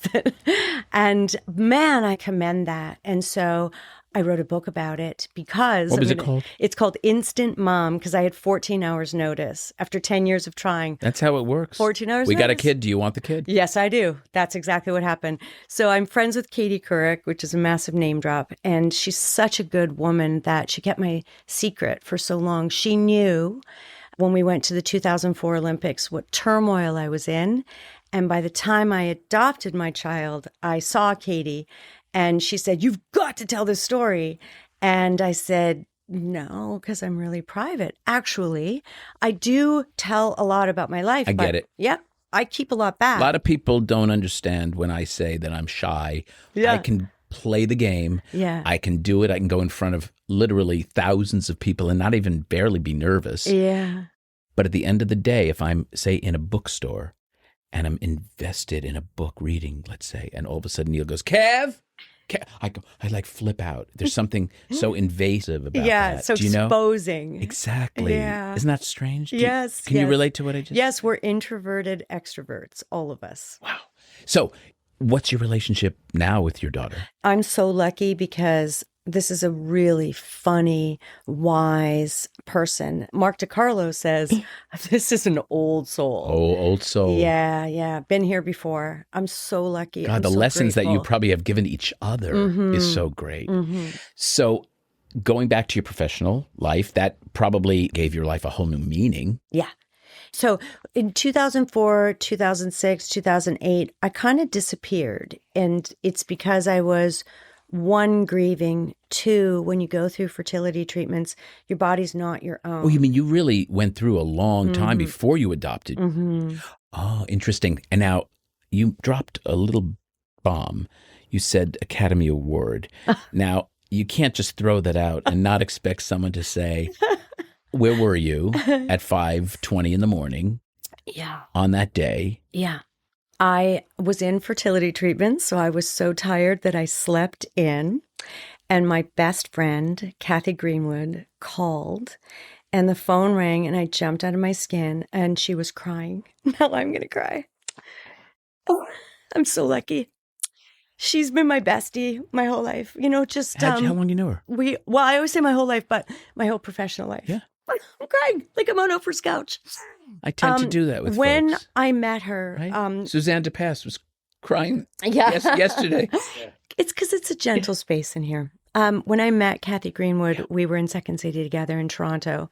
And man, I commend that. And so I wrote a book about it because... What was it called? It's called Instant Mom because I had 14 hours notice after 10 years of trying. That's how it works. 14 hours We got a notice. kid. Do you want the kid? Yes, I do. That's exactly what happened. So I'm friends with Katie Couric, which is a massive name drop. And she's such a good woman that she kept my secret for so long. She knew when we went to the 2004 Olympics what turmoil I was in. And by the time I adopted my child, I saw Katie and she said, "You've got to tell this story." And I said, "No, because I'm really private." Actually, I do tell a lot about my life. I get it. Yep. I keep a lot back. A lot of people don't understand when I say that I'm shy. Yeah. I can play the game. Yeah. I can do it. I can go in front of literally thousands of people and not even barely be nervous. Yeah. But at the end of the day, if I'm, say, in a bookstore and I'm invested in a book reading, let's say, and all of a sudden Neil goes, Kev, I like flip out. There's something so invasive about that. So Do you know? exposing. Exactly. Yeah. Isn't that strange? Yes. Can you yes. relate to what I just Yes, we're introverted extroverts, all of us. Wow. So what's your relationship now with your daughter? I'm so lucky because this is a really funny, wise person. Mark DiCarlo says, this is an old soul. Oh, old soul. Yeah. Been here before. I'm so lucky. God, I'm the so lessons that you grateful. probably have given each other is so great. Mhm. So going back to your professional life, that probably gave your life a whole new meaning. Yeah. So in 2004, 2006, 2008, I kind of disappeared. And it's because I was one, grieving. Two, when you go through fertility treatments, your body's not your own. Oh, you mean you really went through a long time before you adopted? Mm-hmm. Oh, interesting. And now you dropped a little bomb. You said Academy Award. Now, you can't just throw that out and not expect someone to say, where were you at 5:20 in the morning? Yeah. On that day? Yeah. I was in fertility treatment, so I was so tired that I slept in. And my best friend, Kathy Greenwood, called and the phone rang and I jumped out of my skin and she was crying. Now I'm going to cry. Oh, I'm so lucky. She's been my bestie my whole life. You know, just... How long you know her? Well, I always say my whole life, but my whole professional life. Yeah. I'm crying like I'm on Oprah's couch. I tend to do that with when folks. I met her. Right? Suzanne DePass was crying Yeah. yesterday. It's because it's a gentle space in here. When I met Kathy Greenwood, we were in Second City together in Toronto,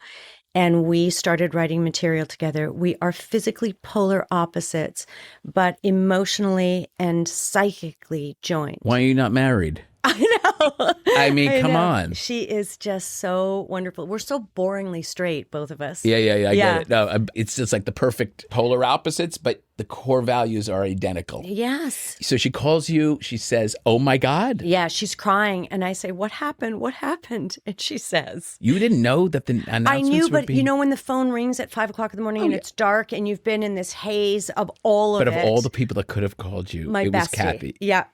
and we started writing material together. We are physically polar opposites, but emotionally and psychically joined. Why are you not married? I know. I mean, come know. on. She is just so wonderful. We're so boringly straight, both of us. Yeah, I get it. No, it's just like the perfect polar opposites, but the core values are identical. Yes. So she calls you, she says, oh my God. Yeah, she's crying. And I say, what happened? What happened? And she says, you didn't know that the announcements I knew, but would be... you know when the phone rings at 5 o'clock in the morning and it's dark and you've been in this haze of all of it. But of all the people that could have called you, my it bestie. was Kathy. Yeah.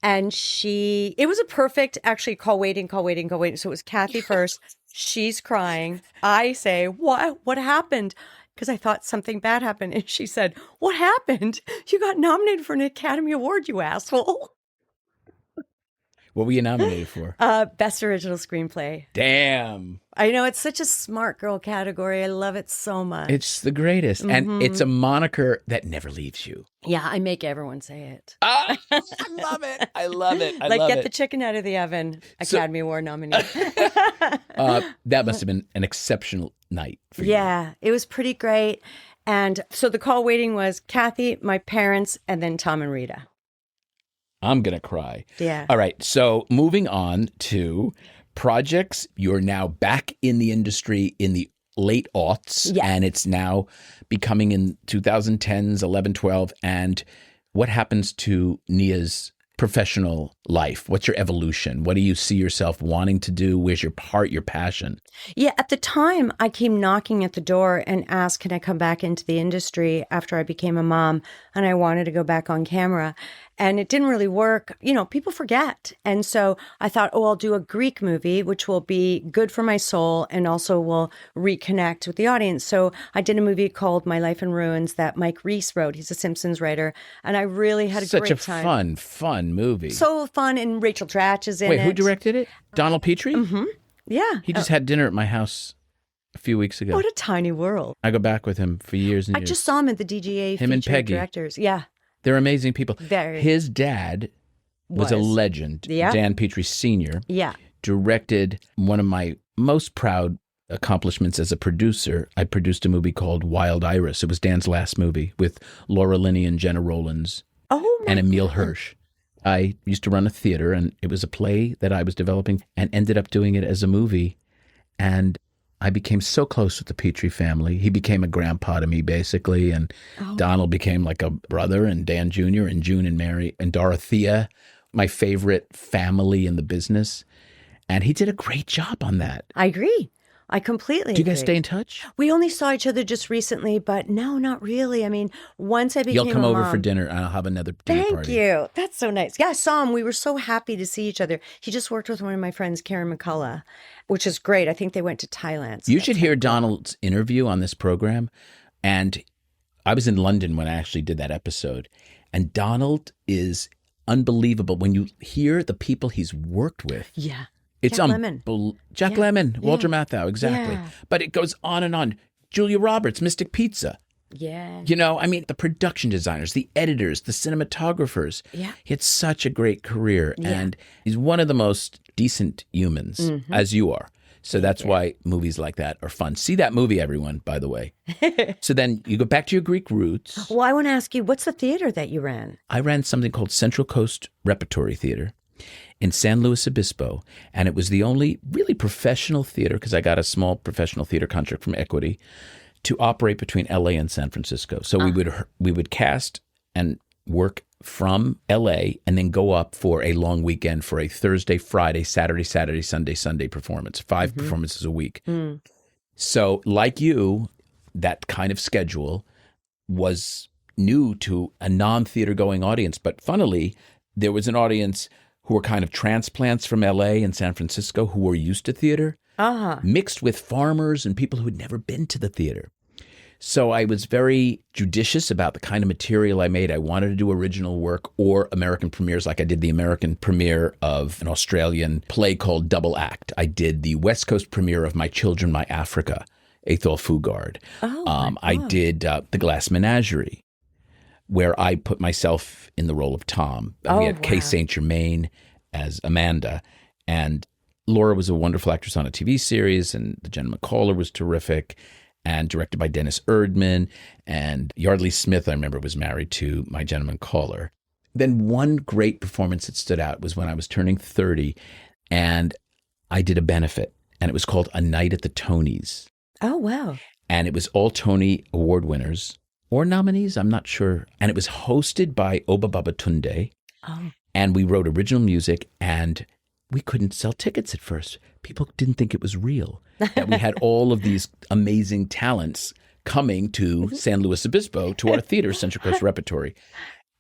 And it was a perfect, actually, call waiting. So it was Kathy first. She's crying. I say, what happened? Because I thought something bad happened. And she said, what happened? You got nominated for an Academy Award, you asshole. What were you nominated for? Best Original Screenplay. Damn. I know, it's such a smart girl category. I love it so much. It's the greatest. And it's a moniker that never leaves you. Yeah, I make everyone say it. I love it. I love it. Get the chicken out of the oven, Academy Award nominee. That must have been an exceptional night for you. Yeah, it was pretty great. And so the call waiting was Kathy, my parents, and then Tom and Rita. I'm going to cry. Yeah. All right. So moving on to projects. You're now back in the industry in the late aughts. Yeah. And it's now becoming in 2010s, 11, 12. And what happens to Nia's professional life? What's your evolution? What do you see yourself wanting to do? Where's your heart, your passion? Yeah, at the time, I came knocking at the door and asked, can I come back into the industry after I became a mom? And I wanted to go back on camera. And it didn't really work. You know, people forget. And so I thought, I'll do a Greek movie, which will be good for my soul and also will reconnect with the audience. So I did a movie called My Life in Ruins that Mike Reese wrote. He's a Simpsons writer. And I really had a great time. Such a fun movie. So fun. And Rachel Dratch is in it. Wait, who directed it? Donald Petrie? Mm-hmm. Yeah. He just had dinner at my house a few weeks ago. What a tiny world. I go back with him for years and years. I just saw him at the DGA Him and featured Peggy. directors. Yeah. They're amazing people. Very. His dad was a legend. Yeah. Dan Petrie Sr. Yeah. Directed one of my most proud accomplishments as a producer. I produced a movie called Wild Iris. It was Dan's last movie with Laura Linney and Jenna Rollins and Emile Hirsch. I used to run a theater, and it was a play that I was developing and ended up doing it as a movie. And I became so close with the Petrie family. He became a grandpa to me, basically. And Donald became like a brother, and Dan Jr. and June and Mary and Dorothea, my favorite family in the business. And he did a great job on that. I agree. I completely Do you guys agree. stay in touch? We only saw each other just recently, but no, not really. I mean, once I became You'll come a over mom, for dinner, and I'll have another dinner Thank party. you. That's so nice. Yeah, I saw him. We were so happy to see each other. He just worked with one of my friends, Karen McCullough, which is great. I think they went to Thailand. So You should hear Donald's interview on this program. And I was in London when I actually did that episode. And Donald is unbelievable. When you hear the people he's worked with. Yeah. It's Jack Lemmon. Jack Yeah. Lemmon, Walter Yeah. Matthau, exactly. Yeah. But it goes on and on. Julia Roberts, Mystic Pizza. Yeah. You know, I mean, the production designers, the editors, the cinematographers. Yeah. He had such a great career. Yeah. And he's one of the most decent humans, as you are. So that's why movies like that are fun. See that movie, everyone, by the way. So then you go back to your Greek roots. Well, I want to ask you, what's the theater that you ran? I ran something called Central Coast Repertory Theater. in San Luis Obispo. And it was the only really professional theater, because I got a small professional theater contract from Equity, to operate between LA and San Francisco. So we would cast and work from LA and then go up for a long weekend for a Thursday, Friday, Saturday, Sunday performance, 5 performances a week. So like you, that kind of schedule was new to a non-theater going audience. But funnily, there was an audience who were kind of transplants from LA and San Francisco who were used to theater, mixed with farmers and people who had never been to the theater. So I was very judicious about the kind of material I made. I wanted to do original work or American premieres, like I did the American premiere of an Australian play called Double Act. I did the West Coast premiere of My Children, My Africa, Athol Fugard. I did The Glass Menagerie, where I put myself in the role of Tom. We had Kay St. Germain as Amanda, and Laura was a wonderful actress on a TV series, and The Gentleman Caller was terrific, and directed by Dennis Erdman. And Yardley Smith, I remember, was married to My Gentleman Caller. Then one great performance that stood out was when I was turning 30, and I did a benefit, and it was called A Night at the Tonys. Oh, wow. And it was all Tony Award winners or nominees, I'm not sure. And it was hosted by Oba Babatunde. Oh. And we wrote original music, and we couldn't sell tickets at first. People didn't think it was real, that we had all of these amazing talents coming to San Luis Obispo, to our theater, Central Coast Repertory.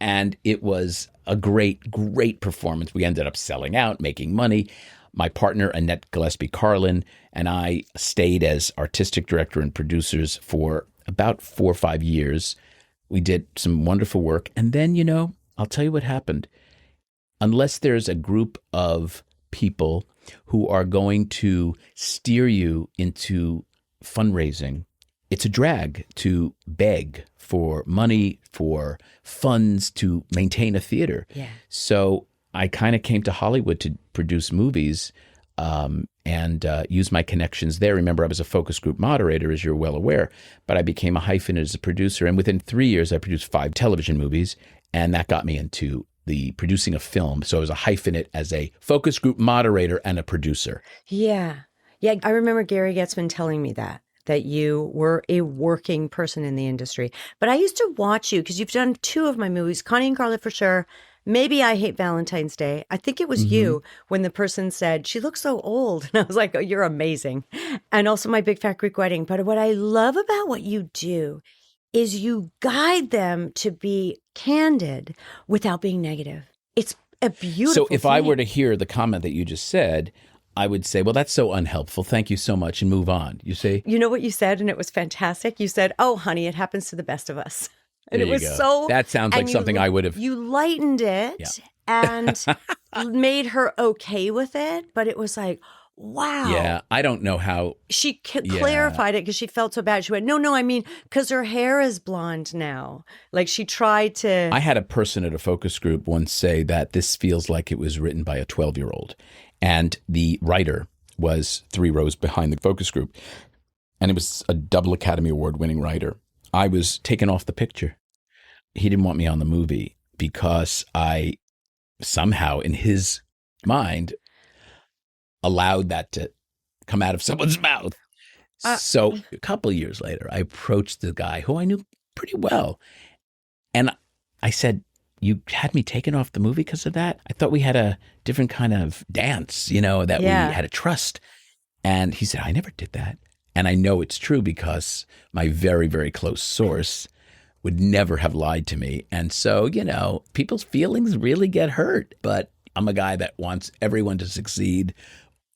And it was a great, great performance. We ended up selling out, making money. My partner, Annette Gillespie Carlin, and I stayed as artistic director and producers for about 4 or 5 years. We did some wonderful work. And then, I'll tell you what happened. Unless there's a group of people who are going to steer you into fundraising, it's a drag to beg for money, for funds to maintain a theater. Yeah. So I kind of came to Hollywood to produce movies and use my connections there. Remember, I was a focus group moderator, as you're well aware, but I became a hyphenate as a producer. And within 3 years, I produced 5 television movies, and that got me into the producing of film. So I was a hyphenate as a focus group moderator and a producer. Yeah. Yeah. I remember Gary Getzman telling me that you were a working person in the industry. But I used to watch you because you've done 2 of my movies, Connie and Carla for sure. Maybe I Hate Valentine's Day. I think it was you when the person said, she looks so old. And I was like, oh, you're amazing. And also My Big Fat Greek Wedding. But what I love about what you do is you guide them to be candid without being negative. It's a beautiful So if thing. I were to hear the comment that you just said, I would say, well, that's so unhelpful. Thank you so much, and move on. You say? You know what you said, and it was fantastic? You said, oh, honey, it happens to the best of us. And There it you was go. so... That sounds like something I would have... You lightened it and made her okay with it, but it was like, wow. Yeah, I don't know how... She clarified it because she felt so bad. She went, no, I mean, because her hair is blonde now. Like she tried to... I had a person at a focus group once say that this feels like it was written by a 12-year-old. And the writer was 3 rows behind the focus group. And it was a double Academy Award winning writer. I was taken off the picture. He didn't want me on the movie because I somehow, in his mind, allowed that to come out of someone's mouth. So a couple of years later, I approached the guy who I knew pretty well. And I said, you had me taken off the movie because of that? I thought we had a different kind of dance, that we had a trust. And he said, I never did that. And I know it's true because my very, very close source would never have lied to me. And so, people's feelings really get hurt. But I'm a guy that wants everyone to succeed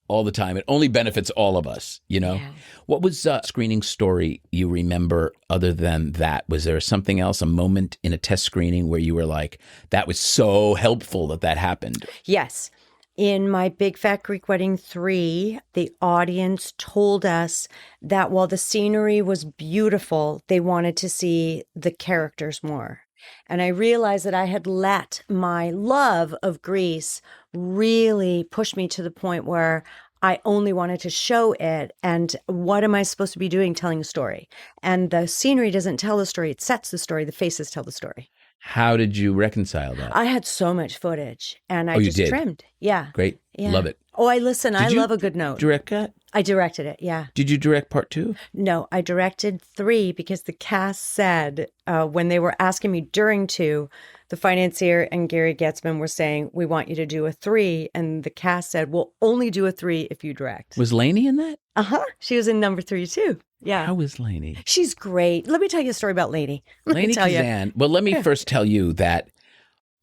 all the time. It only benefits all of us, Yeah. What was a screening story you remember other than that? Was there something else, a moment in a test screening where you were like, that was so helpful that happened? Yes. In My Big Fat Greek Wedding 3, the audience told us that while the scenery was beautiful, they wanted to see the characters more. And I realized that I had let my love of Greece really push me to the point where I only wanted to show it. And what am I supposed to be doing? Telling a story. And the scenery doesn't tell the story. It sets the story. The faces tell the story. How did you reconcile that? I had so much footage and I you just did? trimmed. Yeah. Great. Yeah. Love it. Oh, I you love a good note. Direct that? I directed it. Yeah. Did you direct part 2? No, I directed 3 because the cast said when they were asking me during 2, the financier and Gary Goetzman were saying, we want you to do a 3. And the cast said, we'll only do a 3 if you direct. Was Lainey in that? Uh-huh. She was in number 3 too. Yeah. How is Lainey? She's great. Let me tell you a story about Lainey. Lainey Kazan. Well, let me first tell you that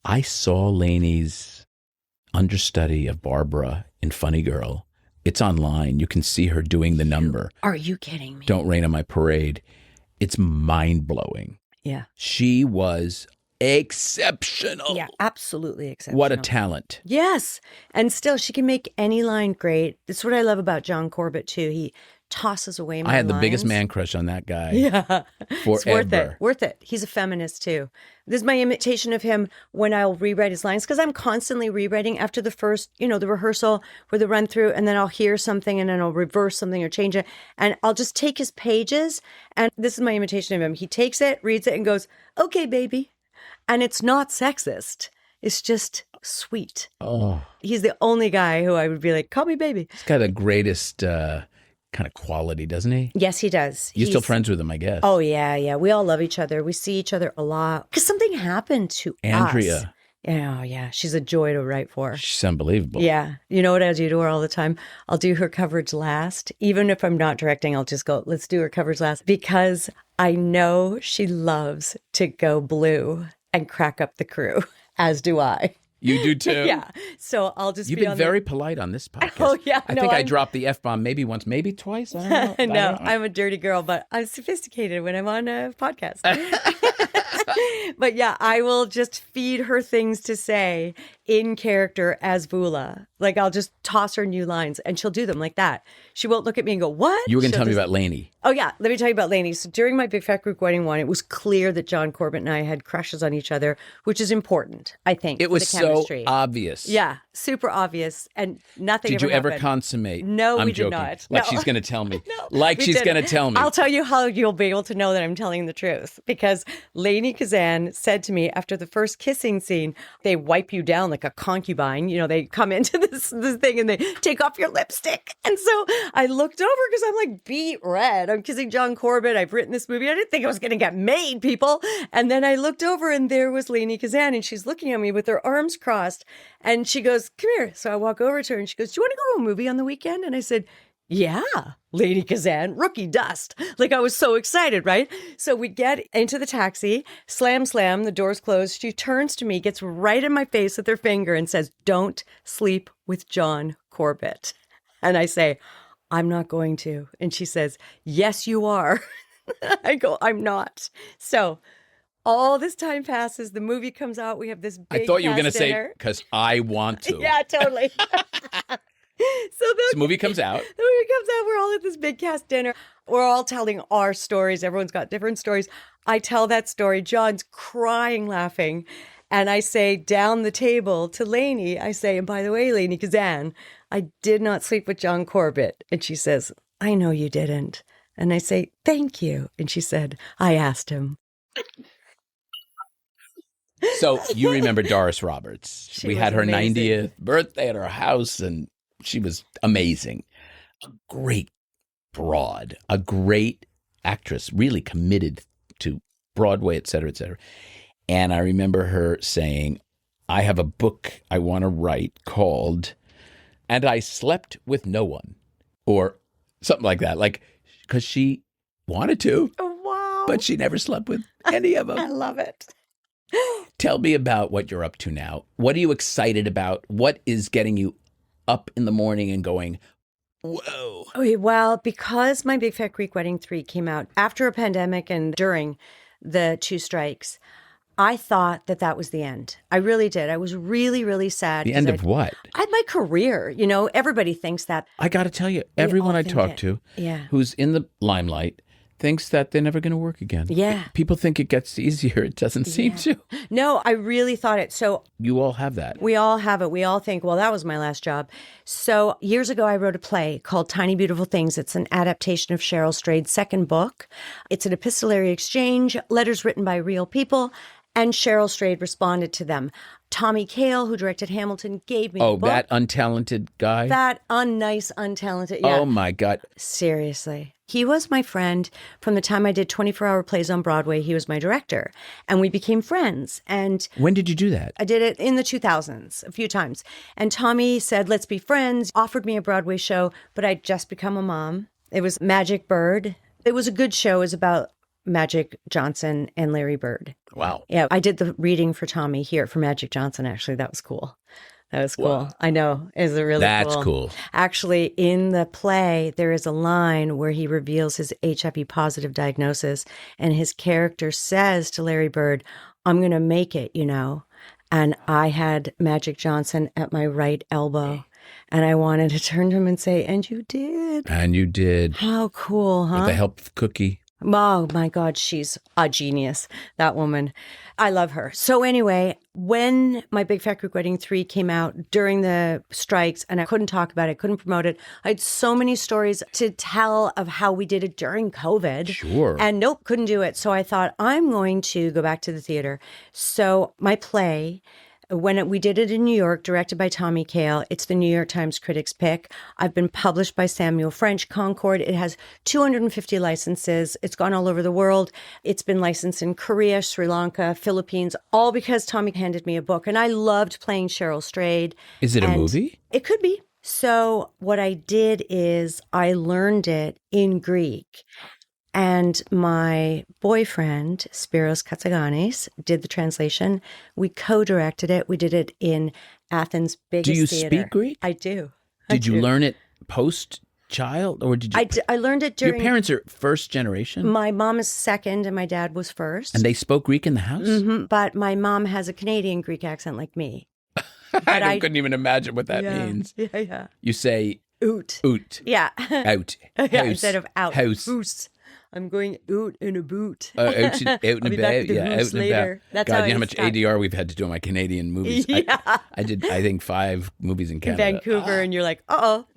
I saw Lainey's understudy of Barbara in Funny Girl. It's online. You can see her doing the number. Are you kidding me? Don't Rain on My Parade. It's mind-blowing. Yeah. She was exceptional. Yeah, absolutely exceptional. What a talent. Yes. And still, she can make any line great. That's what I love about John Corbett, too. He tosses away my I had the lines. biggest man crush on that guy. Yeah. Forever. It's worth it. Worth it. He's a feminist, too. This is my imitation of him when I'll rewrite his lines, because I'm constantly rewriting after the first, the rehearsal or the run through, and then I'll hear something and then I'll reverse something or change it. And I'll just take his pages. And this is my imitation of him. He takes it, reads it, and goes, okay, baby. And it's not sexist. It's just sweet. Oh. He's the only guy who I would be like, call me baby. He's got the greatest kind of quality, doesn't he? Yes, he does. You're still friends with him, I guess. Oh, yeah, yeah. We all love each other. We see each other a lot. Because something happened to Andrea. us. Oh, yeah. She's a joy to write for. She's unbelievable. Yeah. You know what I do to her all the time? I'll do her coverage last. Even if I'm not directing, I'll just go, let's do her coverage last. Because I know she loves to go blue and crack up the crew, as do I. You do too? Yeah. So I'll just You've be been on very polite on this podcast. Oh, yeah. I think I dropped the F-bomb maybe once, maybe twice. I don't know. No, I'm a dirty girl, but I'm sophisticated when I'm on a podcast. But yeah, I will just feed her things to say in character as Vula. Like I'll just toss her new lines and she'll do them like that. She won't look at me and go, what? You were going to She'll tell me just- about Lainey. Oh, yeah. Let me tell you about Lainey. So during my Big Fat Greek Wedding one, it was clear that John Corbett and I had crushes on each other, which is important, I think. It for was the so chemistry. obvious. Yeah, super obvious. And nothing Did you ever happened. consummate? No, I'm we did joking. not. Like No. she's going to tell me. No, like we she's didn't. going to tell me. I'll tell you how you'll be able to know that I'm telling the truth. Because Lainey Kazan said to me after the first kissing scene, they wipe you down like a concubine. They come into this thing and they take off your lipstick. And so I looked over because I'm like beet red. I'm kissing John Corbett. I've written this movie. I didn't think it was going to get made, people. And then I looked over and there was Lainey Kazan and she's looking at me with her arms crossed. And she goes, come here. So I walk over to her and she goes, do you want to go to a movie on the weekend? And I said, yeah, Lady Kazan, rookie dust. Like I was so excited, right? So we get into the taxi, slam, the doors closed. She turns to me, gets right in my face with her finger and says, don't sleep with John Corbett. And I say, I'm not going to. And she says, yes, you are. I go, I'm not. So all this time passes. The movie comes out. We have this big I thought you were going to cast say, dinner. because I want to. Yeah, totally. So The movie comes out. The movie comes out. We're all at this big cast dinner. We're all telling our stories. Everyone's got different stories. I tell that story. John's crying, laughing. And I say down the table to Lainey, I say, and by the way, Lainey Kazan, I did not sleep with John Corbett. And she says, I know you didn't. And I say, thank you. And she said, I asked him. So you remember Doris Roberts. She We was had her amazing. 90th birthday at our house, and she was amazing. A great broad, a great actress, really committed to Broadway, et cetera, et cetera. And I remember her saying, I have a book I want to write called And I Slept with No One, or something like that. Like, because she wanted to, Oh, wow. but she never slept with any of I them. love it. Tell me about what you're up to now. What are you excited about? What is getting you up in the morning and going, whoa? Okay, well, because my Big Fat Greek Wedding 3 came out after a pandemic and during the 2 strikes, I thought that was the end. I really did. I was really, really sad. The 'cause end of what? my career. Everybody thinks that. I got to tell you, everyone all I think talk it. to Yeah. who's in the limelight thinks that they're never going to work again. Yeah. People think it gets easier. It doesn't seem to. No, I really thought it. So You all have that. we all have it. We all think, well, that was my last job. So years ago, I wrote a play called Tiny Beautiful Things. It's an adaptation of Cheryl Strayed's second book. It's an epistolary exchange, letters written by real people. And Cheryl Strayed responded to them. Tommy Kail, who directed Hamilton, gave me the book. That untalented guy? That unnice, untalented, yeah. Oh, my God. Seriously. He was my friend from the time I did 24-hour plays on Broadway. He was my director, and we became friends. And when did you do that? I did it in the 2000s, a few times. And Tommy said, let's be friends, offered me a Broadway show, but I'd just become a mom. It was Magic Bird. It was a good show. It was about Magic Johnson and Larry Bird. Wow. Yeah, I did the reading for Tommy here for Magic Johnson, actually. That was cool. That was cool. Wow. I know. It was really That's cool. Actually, in the play, there is a line where he reveals his HIV positive diagnosis, and his character says to Larry Bird, I'm going to make it, you know. And I had Magic Johnson at my right elbow, and I wanted to turn to him and say, and you did. And you did. How cool, huh? With the help of Cookie. Oh my God, she's a genius, that woman. I love her. So anyway, when My Big Fat Greek Wedding 3 came out during the strikes and I couldn't talk about it, couldn't promote it, I had so many stories to tell of how we did it during COVID. Sure. And nope, couldn't do it. So I thought, I'm going to go back to the theater. So my play, when we did it in New York, directed by Tommy Kail, it's the New York Times Critics' Pick. I've been published by Samuel French Concord. It has 250 licenses. It's gone all over the world. It's been licensed in Korea, Sri Lanka, Philippines, all because Tommy handed me a book. And I loved playing Cheryl Strayed. Is it a movie? It could be. So what I did is I learned it in Greek. And my boyfriend, Spiros Katsaganis, did the translation. We co-directed it. We did it in Athens' biggest theater. Do you speak Greek? I do. Did you learn it post-child? Or did you? I learned it during... Your parents are first generation? My mom is second and my dad was first. And they spoke Greek in the house? Mm-hmm. But my mom has a Canadian Greek accent like me. I couldn't even imagine what that means. Yeah. You say... Oot. Oot. Yeah. Out. Yeah, instead of out. House. Hoose. I'm going out in a boot. Out and I'll about. be back with the Yeah, out hoose and later. about. That's God, how you know how I much start. ADR we've had to do on my Canadian movies. Yeah. I did, I think, 5 movies in Canada. Vancouver, and you're like, uh-oh.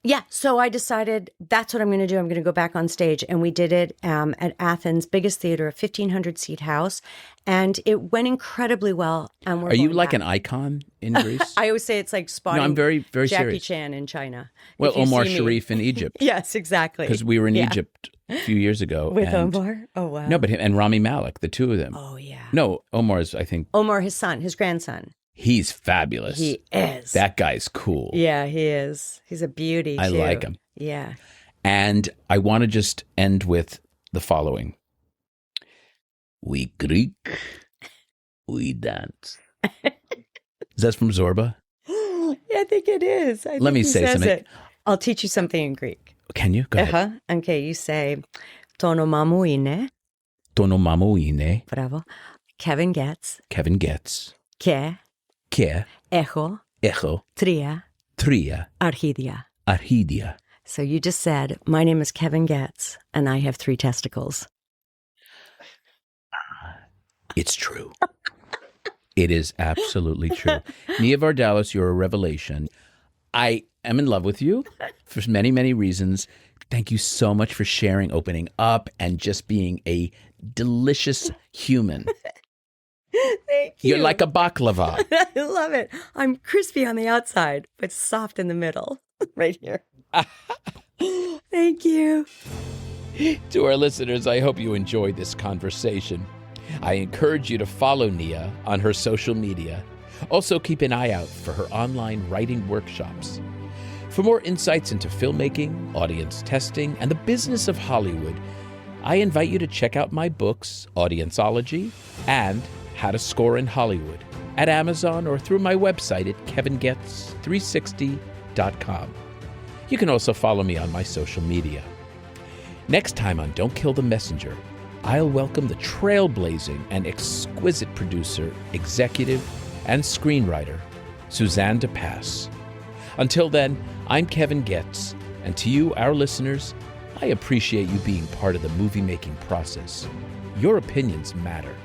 Yeah, so I decided that's what I'm going to do. I'm going to go back on stage. And we did it at Athens' biggest theater, a 1,500-seat house. And it went incredibly well. And Are you like an icon in Greece? I always say it's like spotting I'm very, very Jackie serious. Chan in China. Well, If you Omar see me. Sharif in Egypt. Yes, exactly. Because we were in Yeah. Egypt a few years ago. With and, Omar? Oh, wow. No, but him and Rami Malek, the two of them. Oh, yeah. No, Omar's, I think, Omar, his son, his grandson. he's fabulous. He is. That guy's cool. Yeah, he is. He's a beauty, I too. like him. Yeah. And I want to just end with the following. We Greek, we dance. Is that from Zorba? Yeah, I think it is. Let me say something. It. I'll teach you something in Greek. Can you? Go ahead. Okay, you say, Tono mamouine. Tono mamouine. Bravo. Kevin Goetz. Kevin Goetz. Ke. Echo. Tria. Archidia. Archidia. So you just said, my name is Kevin Goetz, and I have 3 testicles. It's true. It is absolutely true. Nia Vardalos, you're a revelation. I am in love with you for many, many reasons. Thank you so much for sharing, opening up, and just being a delicious human. Thank you. You're like a baklava. I love it. I'm crispy on the outside, but soft in the middle. Right here. Thank you. To our listeners, I hope you enjoyed this conversation. I encourage you to follow Nia on her social media. Also, keep an eye out for her online writing workshops. For more insights into filmmaking, audience testing, and the business of Hollywood, I invite you to check out my books, Audienceology and How to Score in Hollywood, at Amazon or through my website at kevingetz360.com. You can also follow me on my social media. Next time on Don't Kill the Messenger, I'll welcome the trailblazing and exquisite producer, executive, and screenwriter, Suzanne DePass. Until then, I'm Kevin Goetz, and to you, our listeners, I appreciate you being part of the movie-making process. Your opinions matter.